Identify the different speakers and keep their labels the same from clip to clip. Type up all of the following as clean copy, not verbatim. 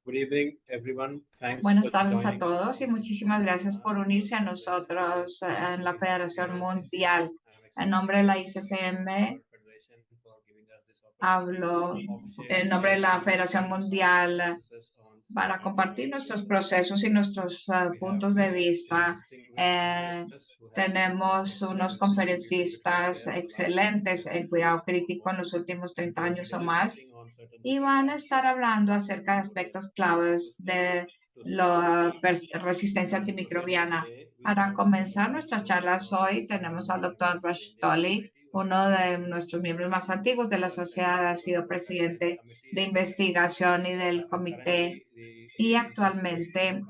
Speaker 1: Good evening, everyone. Thanks
Speaker 2: Buenas
Speaker 1: for
Speaker 2: tardes a
Speaker 1: joining us
Speaker 2: todos y
Speaker 1: on
Speaker 2: muchísimas gracias por unirse a nosotros en la Federación Mundial. En nombre de la ICCM hablo en nombre de la Federación Mundial para compartir nuestros procesos y nuestros puntos de vista. Tenemos unos conferencistas excelentes en cuidado crítico en los últimos 30 años o más y van a estar hablando acerca de aspectos claves de la resistencia antimicrobiana. Para comenzar nuestras charlas hoy tenemos al doctor Raj Tolly, uno de nuestros miembros más antiguos de la sociedad, ha sido presidente de investigación y del comité y actualmente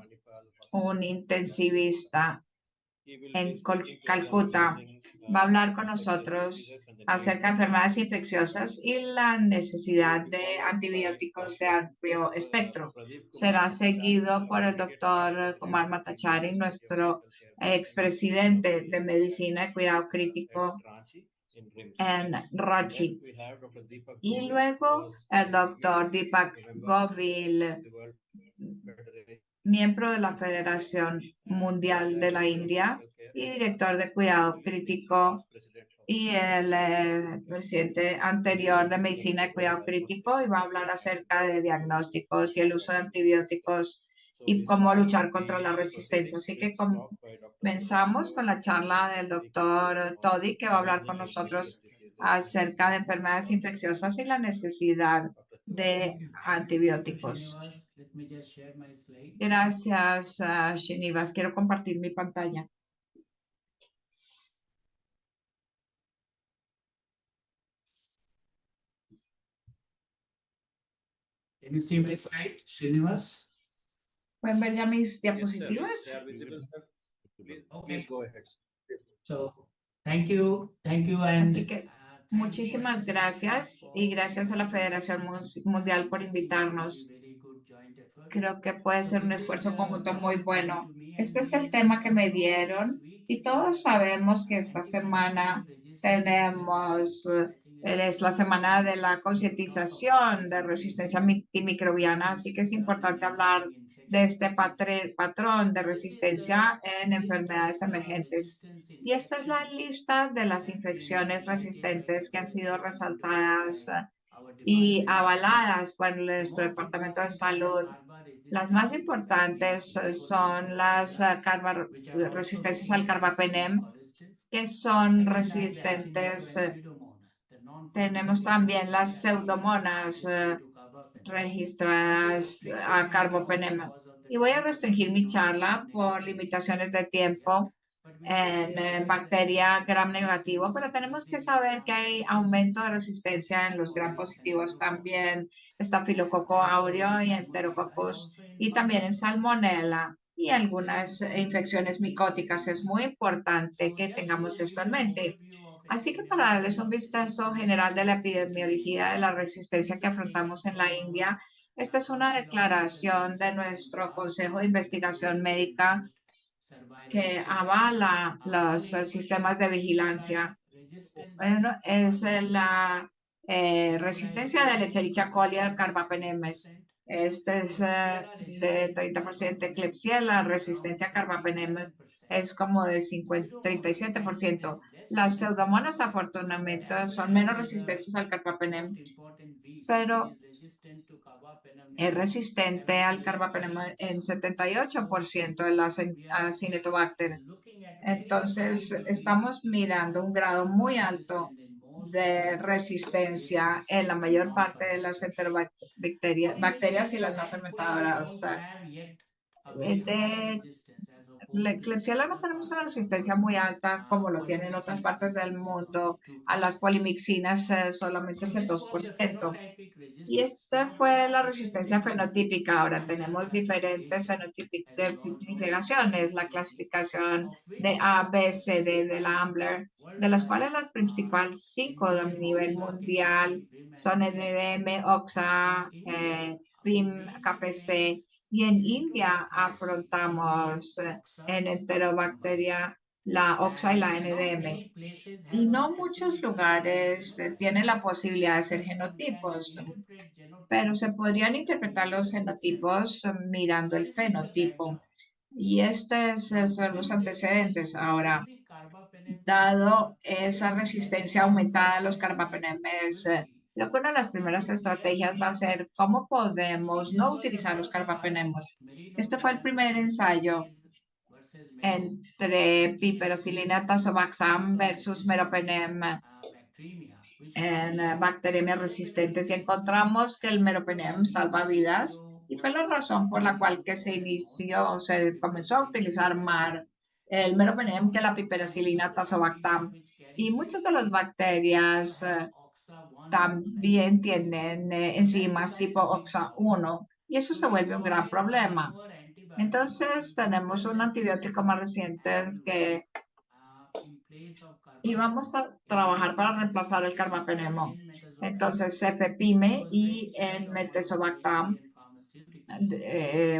Speaker 2: un intensivista en Calcuta. Va a hablar con nosotros acerca de enfermedades infecciosas y la necesidad de antibióticos de amplio espectro. Será seguido por el doctor Kumar Matachari, nuestro expresidente de Medicina y Cuidado Crítico en Ranchi. Y luego el doctor Deepak Govil, miembro de la Federación Mundial de la India y director de Cuidado Crítico y el presidente anterior de Medicina y Cuidado Crítico, y va a hablar acerca de diagnósticos y el uso de antibióticos y cómo luchar contra la resistencia. Así que comenzamos con la charla del doctor Toddy, que va a hablar con nosotros acerca de enfermedades infecciosas y la necesidad de antibióticos.
Speaker 3: Let me just share my slides.
Speaker 2: Gracias, Srinivas. Quiero compartir mi pantalla.
Speaker 3: Can you see my slide, Srinivas?
Speaker 2: ¿Pueden ver ya mis
Speaker 1: Yes, sir.
Speaker 2: diapositivas?
Speaker 1: They are visible, sir.
Speaker 3: Okay.
Speaker 1: Please go ahead.
Speaker 3: So, thank you, and
Speaker 2: Así que muchísimas gracias y gracias a la Federación Mundial por invitarnos. Creo que puede ser un esfuerzo conjunto muy bueno. Este es el tema que me dieron y todos sabemos que esta semana tenemos, es la semana de la concientización de resistencia antimicrobiana, así que es importante hablar de este patrón de resistencia en enfermedades emergentes. Y esta es la lista de las infecciones resistentes que han sido resaltadas y avaladas por nuestro Departamento de Salud. Las más importantes son las resistencias al carbapenem, que son resistentes. Tenemos también las pseudomonas registradas a carbapenem. Y voy a restringir mi charla por limitaciones de tiempo en bacteria gram negativo, pero tenemos que saber que hay aumento de resistencia en los gram positivos también, estafilococo aureo y enterococcus, y también en salmonella y algunas infecciones micóticas. Es muy importante que tengamos esto en mente. Así que para darles un vistazo general de la epidemiología de la resistencia que afrontamos en la India, esta es una declaración de nuestro Consejo de Investigación Médica que avala los sistemas de vigilancia. Bueno, es la resistencia de Echerichia coli al carbapenemes. Este es de 30% Klebsiella, resistente a carbapenemes es como de 37%. Las pseudomonas, afortunadamente, son menos resistentes al carbapenem, pero es resistente al carbapenem en 78% de las Acinetobacter. Entonces, estamos mirando un grado muy alto de resistencia en la mayor parte de las bacterias y las no fermentadoras. De la Klebsiella no tenemos una resistencia muy alta como lo tienen en otras partes del mundo. A las polimixinas solamente es el 2%. Y esta fue la resistencia fenotípica. Ahora tenemos diferentes fenotipificaciones, la clasificación de A, B, C, D de la Ambler, de las cuales las principales 5 a nivel mundial son NDM, OXA, VIM, KPC, y en India afrontamos en enterobacteria la OXA y la NDM. Y no muchos lugares tienen la posibilidad de hacer genotipos, pero se podrían interpretar los genotipos mirando el fenotipo. Y estos son los antecedentes. Ahora, dado esa resistencia aumentada a los carbapenemes, creo que una de las primeras estrategias va a ser cómo podemos no utilizar los carbapenemes. Este fue el primer ensayo entre piperacillina tazobactam versus meropenem en bacterias resistentes y encontramos que el meropenem salva vidas y fue la razón por la cual que se comenzó a utilizar más el meropenem que la piperacillina tazobactam. Y muchas de las bacterias también tienen enzimas tipo OXA1 y eso se vuelve un gran problema. Entonces tenemos un antibiótico más reciente que íbamos a trabajar para reemplazar el carbapenemo. Entonces cefepime y el metezobactam,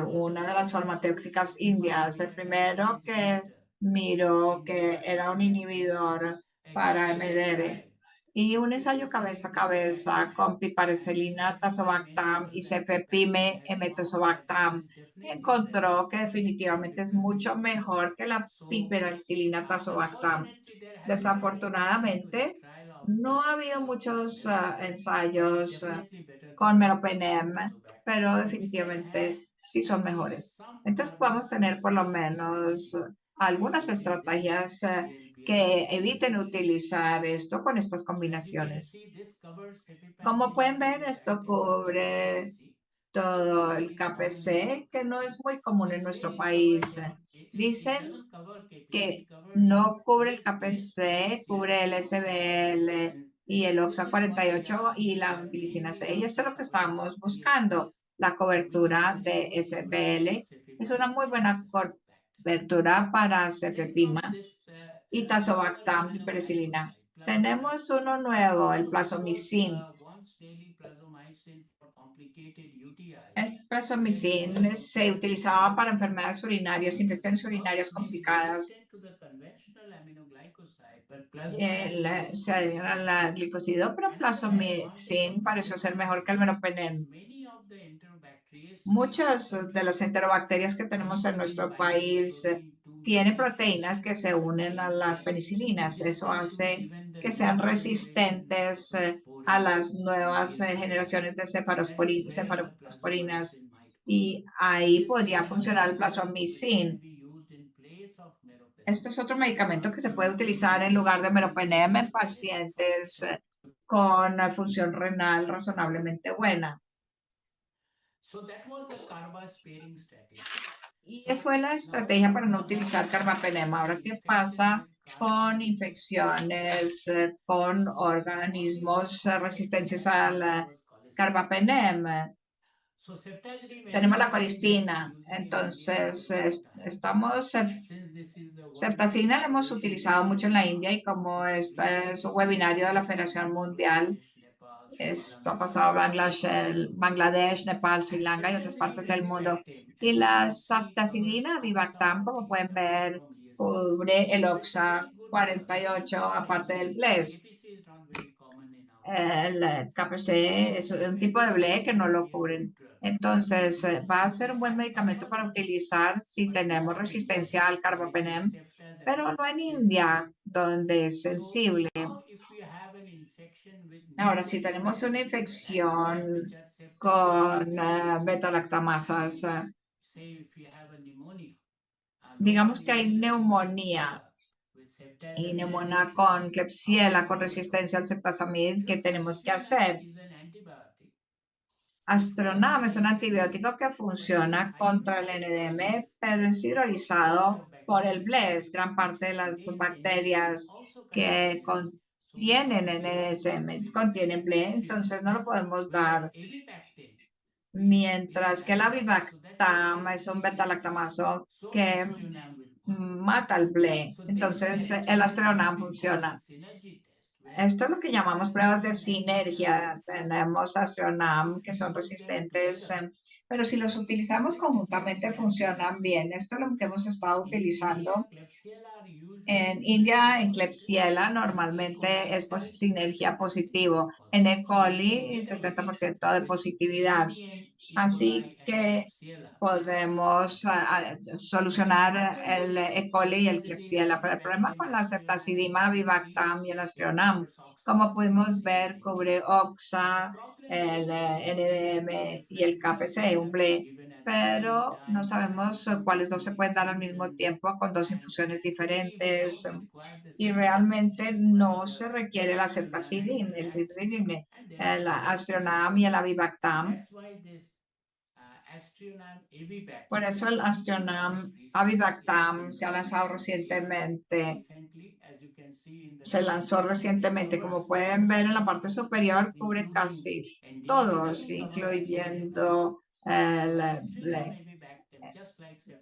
Speaker 2: una de las farmacéuticas indias, el primero que miró que era un inhibidor para MDR y un ensayo cabeza a cabeza con piperacillina tazobactam y cefepime metezobactam encontró que definitivamente es mucho mejor que la piperacillina tazobactam. Desafortunadamente, no ha habido muchos ensayos con meropenem, pero definitivamente sí son mejores. Entonces podemos tener por lo menos algunas estrategias que eviten utilizar esto con estas combinaciones. Como pueden ver, esto cubre todo el KPC, que no es muy común en nuestro país. Dicen que no cubre el KPC, cubre el SBL y el OXA 48 y la ampicilina C. Y esto es lo que estamos buscando. La cobertura de SBL es una muy buena cobertura para cefepima y tazobactam piperacillina. Tenemos uno nuevo, el plasomicin. Este plasomicin se utilizaba para enfermedades urinarias, infecciones urinarias complicadas. Se adhieren al glicosido, pero plasomicin pareció ser mejor que el meropenem. Muchas de las enterobacterias que tenemos en nuestro país tienen proteínas que se unen a las penicilinas. Eso hace que sean resistentes a las nuevas generaciones de cephalosporinas y ahí podría funcionar el plasomicin. Este es otro medicamento que se puede utilizar en lugar de meropenem en pacientes con función renal razonablemente buena. Y fue la estrategia para no utilizar carbapenem. Ahora, ¿qué pasa con infecciones con organismos resistentes al carbapenem? Tenemos la colistina, entonces ceftazina la hemos utilizado mucho en la India y como este es un webinario de la Federación Mundial, esto ha pasado en Bangladesh, Nepal, Sri Lanka y otras partes del mundo. Y la ceftazidina Vivactam, como pueden ver, cubre el OXA 48 aparte del BLES. El KPC es un tipo de BLE que no lo cubren. Entonces, va a ser un buen medicamento para utilizar si tenemos resistencia al carbapenem, pero no en India, donde es sensible. Ahora, si tenemos una infección con beta-lactamasas, digamos que hay neumonía y neumonía con Klebsiella, con resistencia al ceftazamid, ¿qué tenemos que hacer? Astronam es un antibiótico que funciona contra el NDM, pero es hidrolizado por el BLES. Gran parte de las bacterias que contienen NDM contienen BLES, entonces no lo podemos dar. Mientras que la Vivactam es un beta-lactamazo que mata el BLE. Entonces el Astronam funciona. Esto es lo que llamamos pruebas de sinergia. Tenemos Astronam que son resistentes, pero si los utilizamos conjuntamente funcionan bien. Esto es lo que hemos estado utilizando en India, en Klebsiella normalmente es sinergia positivo. En E. coli, 70% de positividad. Así que podemos solucionar el E. coli y el Klebsiella. Pero el problema con la ceftazidima, avibactam y el Astronam, como pudimos ver, cubre OXA, el NDM y el KPC, un BLE, pero no sabemos cuáles dos se pueden dar al mismo tiempo con dos infusiones diferentes. Y realmente no se requiere la ceftazidime, el Astronam y el avibactam. Por eso el Astronam avibactam se ha lanzado recientemente. Se lanzó recientemente. Como pueden ver en la parte superior, cubre casi todos, incluyendo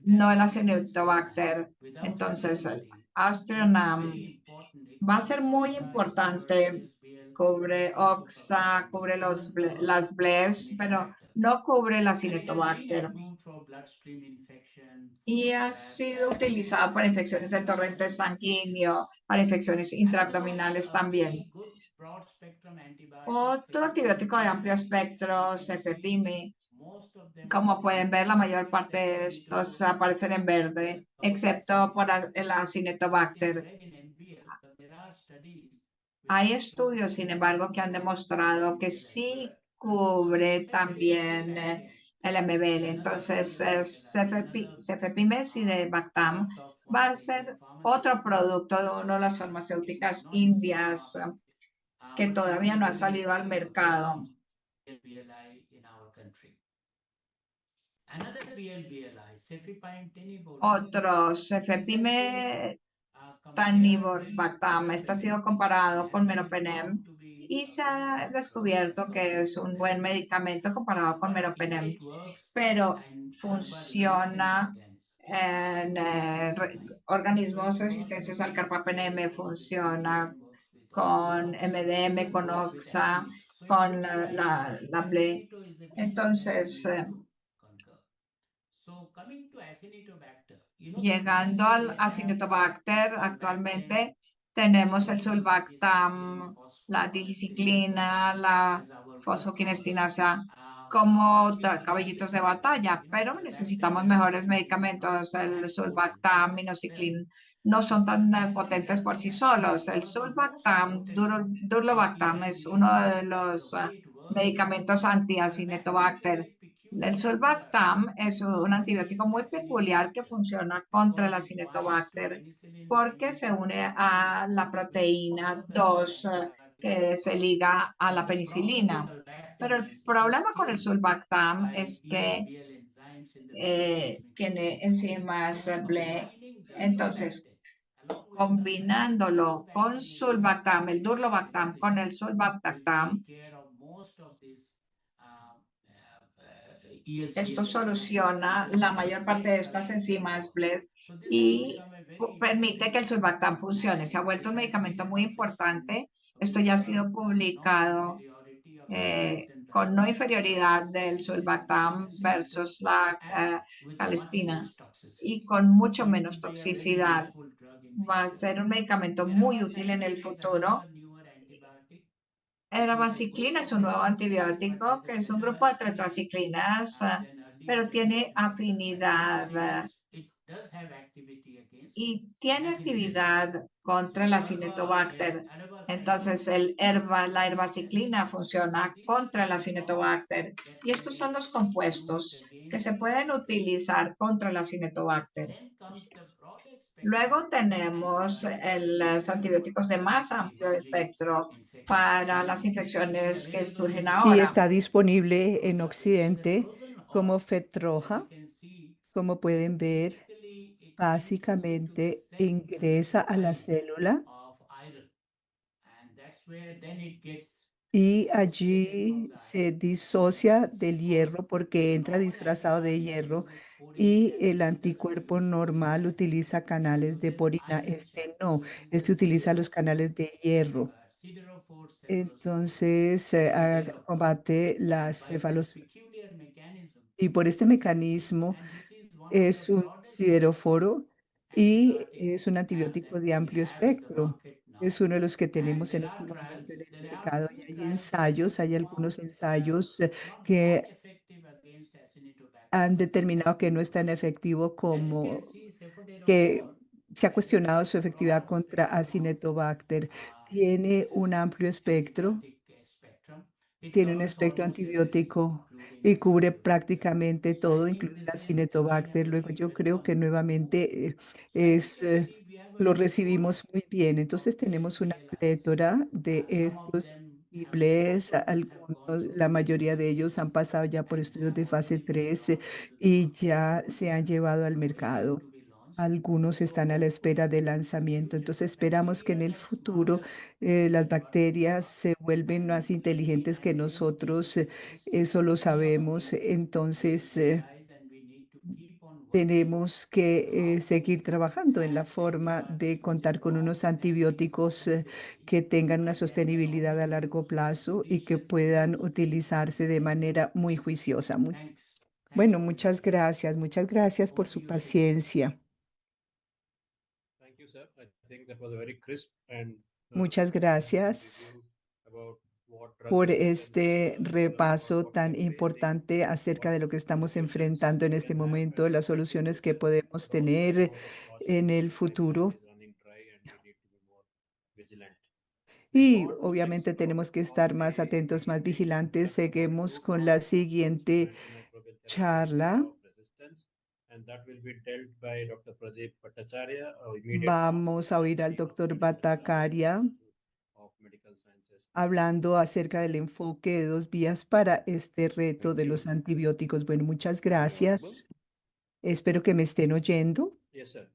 Speaker 2: no el Acinetobacter. Entonces, el Astronam va a ser muy importante. Cubre OXA, cubre las BLES, pero no cubre el Acinetobacter. Y ha sido utilizado para infecciones del torrente sanguíneo, para infecciones intraabdominales también. Otro antibiótico de amplio espectro, cefepime. Como pueden ver, la mayor parte de estos aparecen en verde, excepto por el Acinetobacter. Hay estudios, sin embargo, que han demostrado que sí cubre también el MBL. Entonces, cefepime de Bactam va a ser otro producto de una de las farmacéuticas indias que todavía no ha salido al mercado. Otro, cefepime Taniborbactam. Este ha sido comparado con meropenem y se ha descubierto que es un buen medicamento comparado con meropenem, pero funciona en organismos resistentes al carbapenem, funciona con MDM, con OXA, con la BLE. Entonces, llegando al Acinetobacter, actualmente tenemos el sulbactam, la digiciclina, la fosfoquinestinasa como caballitos de batalla, pero necesitamos mejores medicamentos. El sulbactam, minociclin, no son tan potentes por sí solos. El sulbactam, durlobactam, es uno de los medicamentos anti-Acinetobacter. El sulbactam es un antibiótico muy peculiar que funciona contra el Acinetobacter porque se une a la proteína 2 que se liga a la penicilina. Pero el problema con el sulbactam es que tiene enzimas BLE. Entonces, combinándolo con sulbactam, el durlobactam con el sulbactam, esto soluciona la mayor parte de estas enzimas BLES y permite que el sulbactam funcione. Se ha vuelto un medicamento muy importante. Esto ya ha sido publicado con no inferioridad del sulbactam versus la calestina y con mucho menos toxicidad. Va a ser un medicamento muy útil en el futuro. Erabaciclina es un nuevo antibiótico que es un grupo de tetraciclinas, pero tiene afinidad y tiene actividad contra el Acinetobacter. Entonces, la herbaciclina funciona contra el Acinetobacter. Y estos son los compuestos que se pueden utilizar contra el Acinetobacter. Luego tenemos los antibióticos de más amplio espectro para las infecciones que surgen
Speaker 4: Y
Speaker 2: ahora.
Speaker 4: está disponible en Occidente como Fetroja. Como pueden ver, básicamente ingresa a la célula y allí se disocia del hierro porque entra disfrazado de hierro y el anticuerpo normal utiliza canales de porina. Este no, este utiliza los canales de hierro.
Speaker 3: Siderophore
Speaker 4: Entonces,
Speaker 3: develop
Speaker 4: combate las
Speaker 3: by this
Speaker 4: cefalosporins.
Speaker 3: peculiar mechanism.
Speaker 4: Y por este mecanismo
Speaker 3: And this is one of
Speaker 4: es
Speaker 3: the
Speaker 4: un
Speaker 3: broadest
Speaker 4: sideróforo y es un
Speaker 3: antibiotics
Speaker 4: antibiótico
Speaker 3: that
Speaker 4: de
Speaker 3: we
Speaker 4: amplio
Speaker 3: have in the
Speaker 4: espectro.
Speaker 3: market
Speaker 4: Es
Speaker 3: now.
Speaker 4: uno de los que
Speaker 3: And
Speaker 4: tenemos en
Speaker 3: there
Speaker 4: este
Speaker 3: are
Speaker 4: momento en
Speaker 3: trials,
Speaker 4: el
Speaker 3: there are
Speaker 4: mercado y
Speaker 3: few
Speaker 4: hay
Speaker 3: trials
Speaker 4: ensayos, hay
Speaker 3: that
Speaker 4: algunos
Speaker 3: found that they are
Speaker 4: ensayos
Speaker 3: not
Speaker 4: que
Speaker 3: effective against Acinetobacter.
Speaker 4: han determinado que no es tan efectivo
Speaker 3: As you can
Speaker 4: como
Speaker 3: see,
Speaker 4: que
Speaker 3: cefoterophore
Speaker 4: se ha
Speaker 3: has
Speaker 4: cuestionado
Speaker 3: a
Speaker 4: su efectividad
Speaker 3: broad
Speaker 4: contra
Speaker 3: spectrum of
Speaker 4: Acinetobacter. Tiene un amplio espectro,
Speaker 3: antibiotic spectrum. It
Speaker 4: tiene un
Speaker 3: covers
Speaker 4: espectro
Speaker 3: almost everything,
Speaker 4: antibiótico
Speaker 3: including
Speaker 4: y cubre
Speaker 3: Acinetobacter.
Speaker 4: prácticamente
Speaker 3: So I
Speaker 4: todo,
Speaker 3: think
Speaker 4: incluido
Speaker 3: this
Speaker 4: la
Speaker 3: is again a
Speaker 4: Acinetobacter.
Speaker 3: very
Speaker 4: Luego yo
Speaker 3: good
Speaker 4: creo que
Speaker 3: one.
Speaker 4: nuevamente
Speaker 3: So as you
Speaker 4: es,
Speaker 3: can see, we have
Speaker 4: lo
Speaker 3: a
Speaker 4: recibimos
Speaker 3: whole
Speaker 4: muy bien. Entonces
Speaker 3: of
Speaker 4: tenemos una
Speaker 3: APLIs.
Speaker 4: plétora de
Speaker 3: Some of
Speaker 4: estos
Speaker 3: them have
Speaker 4: posibles,
Speaker 3: have
Speaker 4: algunos,
Speaker 3: gone through
Speaker 4: la
Speaker 3: phase
Speaker 4: mayoría de
Speaker 3: 3
Speaker 4: ellos han pasado ya por
Speaker 3: and
Speaker 4: estudios
Speaker 3: have
Speaker 4: de fase
Speaker 3: already been
Speaker 4: 3
Speaker 3: launched into the
Speaker 4: y
Speaker 3: market.
Speaker 4: ya se han llevado al
Speaker 3: Some are yet
Speaker 4: mercado.
Speaker 3: to be launched.
Speaker 4: Algunos están a la espera de lanzamiento. Entonces esperamos que en el futuro las bacterias se vuelven más inteligentes que nosotros. Eso lo sabemos. Entonces tenemos que seguir trabajando en la forma de contar con unos antibióticos que tengan una sostenibilidad a largo plazo y que puedan utilizarse de manera muy juiciosa. Bueno, muchas gracias por su paciencia.
Speaker 1: Thank you, sir. I think that was a very crisp and
Speaker 4: Muchas gracias
Speaker 1: review about what drug
Speaker 4: por
Speaker 1: resistance
Speaker 4: este
Speaker 1: is all about,
Speaker 4: repaso
Speaker 1: what we
Speaker 4: tan
Speaker 1: are facing,
Speaker 4: importante acerca de lo que estamos enfrentando en este momento, las soluciones que podemos
Speaker 1: but also the
Speaker 4: tener
Speaker 1: amount of caution
Speaker 4: en
Speaker 1: that
Speaker 4: el
Speaker 1: the pipeline
Speaker 4: futuro.
Speaker 1: is running dry and we need to be more vigilant. We
Speaker 4: Y
Speaker 1: go on to
Speaker 4: obviamente
Speaker 1: next
Speaker 4: tenemos que
Speaker 1: of
Speaker 4: estar más
Speaker 1: the
Speaker 4: atentos, más
Speaker 1: meeting
Speaker 4: vigilantes.
Speaker 1: that's about
Speaker 4: Seguimos
Speaker 1: root
Speaker 4: con
Speaker 1: cause
Speaker 4: la
Speaker 1: of
Speaker 4: siguiente
Speaker 1: antimicrobial therapy
Speaker 4: charla.
Speaker 1: of resistance, and that will be dealt by Dr. Pradeep Bhattacharya, immediate
Speaker 4: Vamos a oír al doctor Bhattacharya
Speaker 1: of Medical Sciences.
Speaker 4: hablando acerca del enfoque de dos vías para este reto
Speaker 5: Thank
Speaker 4: de
Speaker 5: you.
Speaker 4: los antibióticos. Bueno, muchas
Speaker 5: Am I audible?
Speaker 4: gracias. Espero que me estén oyendo.
Speaker 1: Yes, sir.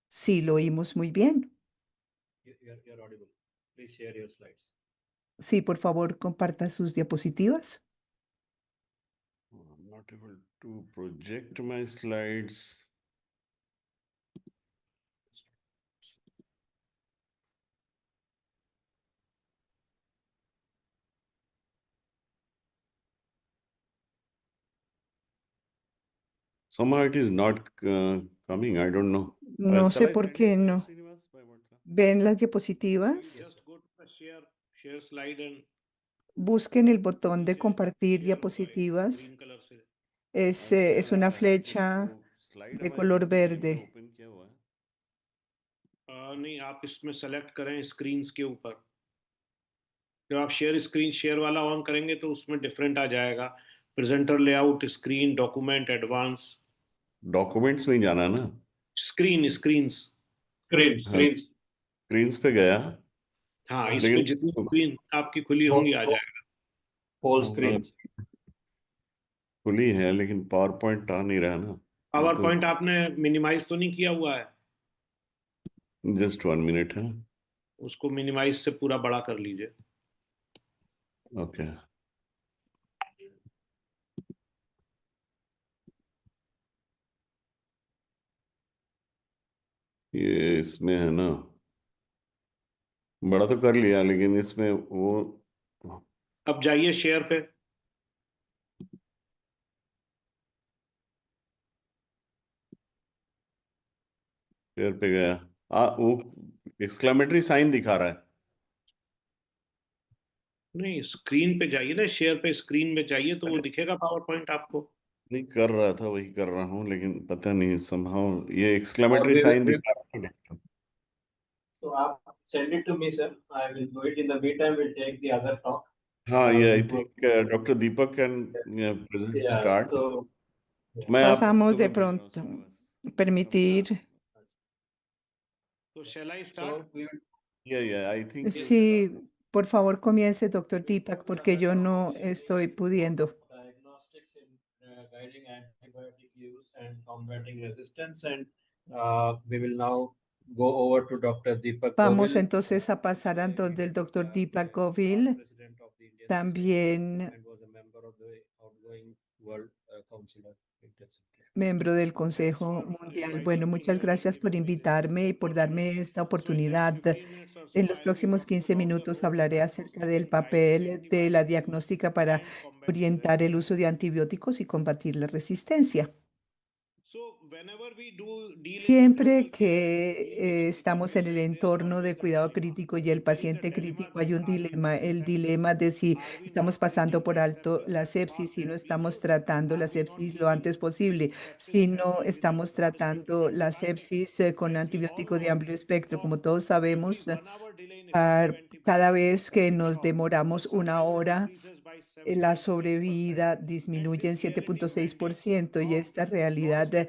Speaker 4: Sí, lo oímos muy bien.
Speaker 1: You're audible. Please share your slides.
Speaker 4: Sí, por favor, comparta sus diapositivas.
Speaker 5: Oh, I'm not able to project my slides. Somehow it is not coming. I don't know.
Speaker 4: No
Speaker 5: Shall
Speaker 4: sé
Speaker 5: I
Speaker 4: por
Speaker 5: send it
Speaker 4: qué
Speaker 5: to you,
Speaker 4: no.
Speaker 5: Srinivas, by WhatsApp?
Speaker 4: ¿Ven las diapositivas?
Speaker 1: Yes,
Speaker 6: Just go to the share slide and
Speaker 4: Busquen el botón de
Speaker 6: नीचे
Speaker 4: compartir
Speaker 6: share होगा एक
Speaker 4: diapositivas.
Speaker 6: green color से
Speaker 4: Es
Speaker 5: Actually,
Speaker 4: una
Speaker 5: हाँ,
Speaker 4: flecha
Speaker 5: वो slide
Speaker 4: de
Speaker 5: हमारी
Speaker 4: color
Speaker 5: दिख रही है, मैंने
Speaker 4: verde.
Speaker 5: open किया हुआ है.
Speaker 6: नहीं आप इसमें सेलेक्ट करें स्क्रीन्स के ऊपर जब आप शेयर स्क्रीन शेयर वाला ऑन करेंगे तो उसमें डिफरेंट आ जाएगा presenter layout screen document advance
Speaker 5: Documents में ही जाना ना.
Speaker 6: Screens
Speaker 1: screens.
Speaker 5: Screens पे गया.
Speaker 6: हाँ इसमें
Speaker 5: लेकिन
Speaker 6: जितनी स्क्रीन आपकी खुली होंगी आ जाएगा
Speaker 1: Whole
Speaker 5: हाँ,
Speaker 1: screens.
Speaker 5: खुली है लेकिन पावर पॉइंट आ नहीं रहा ना.
Speaker 6: पावर पॉइंट आपने मिनिमाइज तो नहीं किया हुआ है
Speaker 5: Just 1 minute है.
Speaker 6: उसको मिनिमाइज से पूरा बड़ा कर लीजिए
Speaker 5: Okay. ये इसमें है ना. बड़ा तो कर लिया लेकिन इसमें वो
Speaker 6: अब जाइए शेयर पे
Speaker 5: शेयर पे गया. वो एक्सक्लेमेटरी साइन दिखा रहा है.
Speaker 6: नहीं स्क्रीन पे जाइए ना शेयर पे स्क्रीन में जाइए तो वो दिखेगा पावर पॉइंट आपको
Speaker 5: नहीं कर रहा था वही कर रहा हूँ लेकिन पता नहीं somehow ये exclamatory
Speaker 1: we will-
Speaker 5: sign
Speaker 1: we-
Speaker 5: दिखा रहा है.
Speaker 1: So send it to me, sir. I will do it. In the meantime, we'll take the other talk.
Speaker 5: हाँ ये आई
Speaker 1: before-
Speaker 5: think doctor Deepak can present
Speaker 1: Yeah,
Speaker 5: start.
Speaker 1: so
Speaker 5: मैं आपको
Speaker 4: Pasamos de
Speaker 5: भेज रहा हूँ,
Speaker 4: pronto.
Speaker 5: श्रीनिवास.
Speaker 4: Permitir.
Speaker 6: तो shall I
Speaker 1: so
Speaker 6: start
Speaker 1: we will
Speaker 5: Yeah, I think
Speaker 4: Sí, por favor, comience, doctor Deepak, porque yo no estoy pudiendo.
Speaker 1: diagnostics in guiding antibiotic use and combating resistance, and we will now go over to Dr. Deepak
Speaker 4: Vamos
Speaker 1: Govil.
Speaker 4: entonces a pasar a donde el doctor Deepak Govil,
Speaker 1: President of the Indian
Speaker 4: también
Speaker 1: Society and was a member of the outgoing World Council of
Speaker 4: miembro del Consejo Mundial. Bueno, muchas gracias por invitarme y por darme esta oportunidad. En los próximos 15 minutos hablaré acerca del papel de la diagnóstica para orientar el uso de antibióticos y combatir la resistencia. Siempre que estamos en el entorno de cuidado crítico y el paciente crítico, hay un dilema, el dilema de si estamos pasando por alto la sepsis, si no estamos tratando la sepsis lo antes posible, si no estamos tratando la sepsis con antibiótico de amplio espectro. Como todos sabemos, cada vez que nos demoramos una hora, la sobrevida disminuye en 7,6% y esta realidad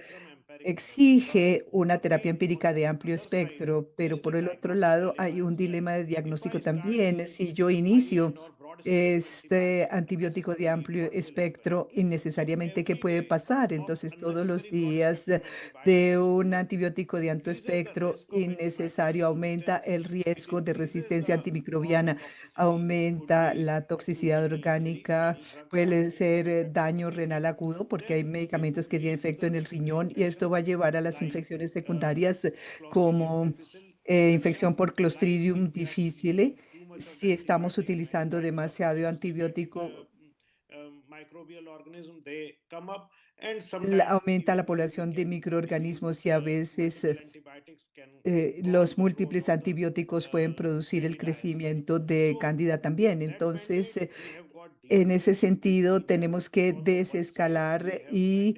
Speaker 4: exige una terapia empírica de amplio espectro, pero por el otro lado hay un dilema de diagnóstico también. Si yo inicio este antibiótico de amplio espectro, innecesariamente, ¿qué puede pasar? Entonces, todos los días de un antibiótico de amplio espectro innecesario aumenta el riesgo de resistencia antimicrobiana, aumenta la toxicidad orgánica, puede ser daño renal agudo porque hay medicamentos que tienen efecto en el riñón y esto va a llevar a las infecciones secundarias como infección por Clostridium difficile. Si estamos utilizando demasiado antibiótico, aumenta la población de microorganismos y a veces los múltiples antibióticos pueden producir el crecimiento de cándida también. Entonces, en ese sentido, tenemos que desescalar y,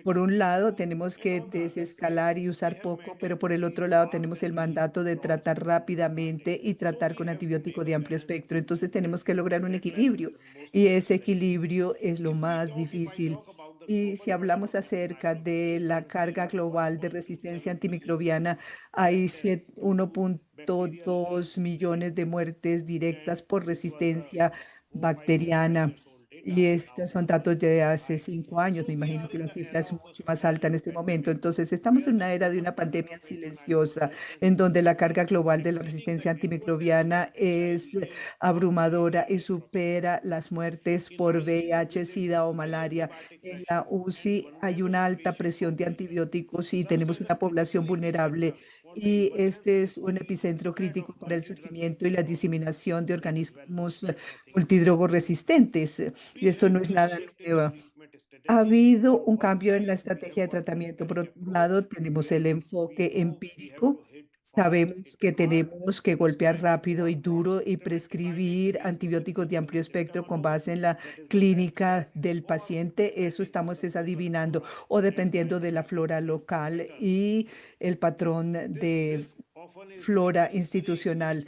Speaker 4: por un lado, tenemos que desescalar y usar poco, pero por el otro lado, tenemos el mandato de tratar rápidamente y tratar con antibiótico de amplio espectro. Entonces, tenemos que lograr un equilibrio y ese equilibrio es lo más difícil. Y si hablamos acerca de la carga global de resistencia antimicrobiana, hay 1,2 millones de muertes directas por resistencia bacteriana. Y estos son datos de hace 5 años. Me imagino que la cifra es mucho más alta en este momento. Entonces, estamos en una era de una pandemia silenciosa, en donde la carga global de la resistencia antimicrobiana es abrumadora y supera las muertes por VIH, SIDA o malaria. En la UCI hay una alta presión de antibióticos y tenemos una población vulnerable. Y este es un epicentro crítico para el surgimiento y la diseminación de organismos multidrogoresistentes. Y esto no es nada nuevo. Ha habido un cambio en la estrategia de tratamiento. Por otro lado, tenemos el enfoque empírico. Sabemos que tenemos que golpear rápido y duro y prescribir antibióticos de amplio espectro con base en la clínica del paciente. Eso estamos adivinando o dependiendo de la flora local y el patrón de flora institucional.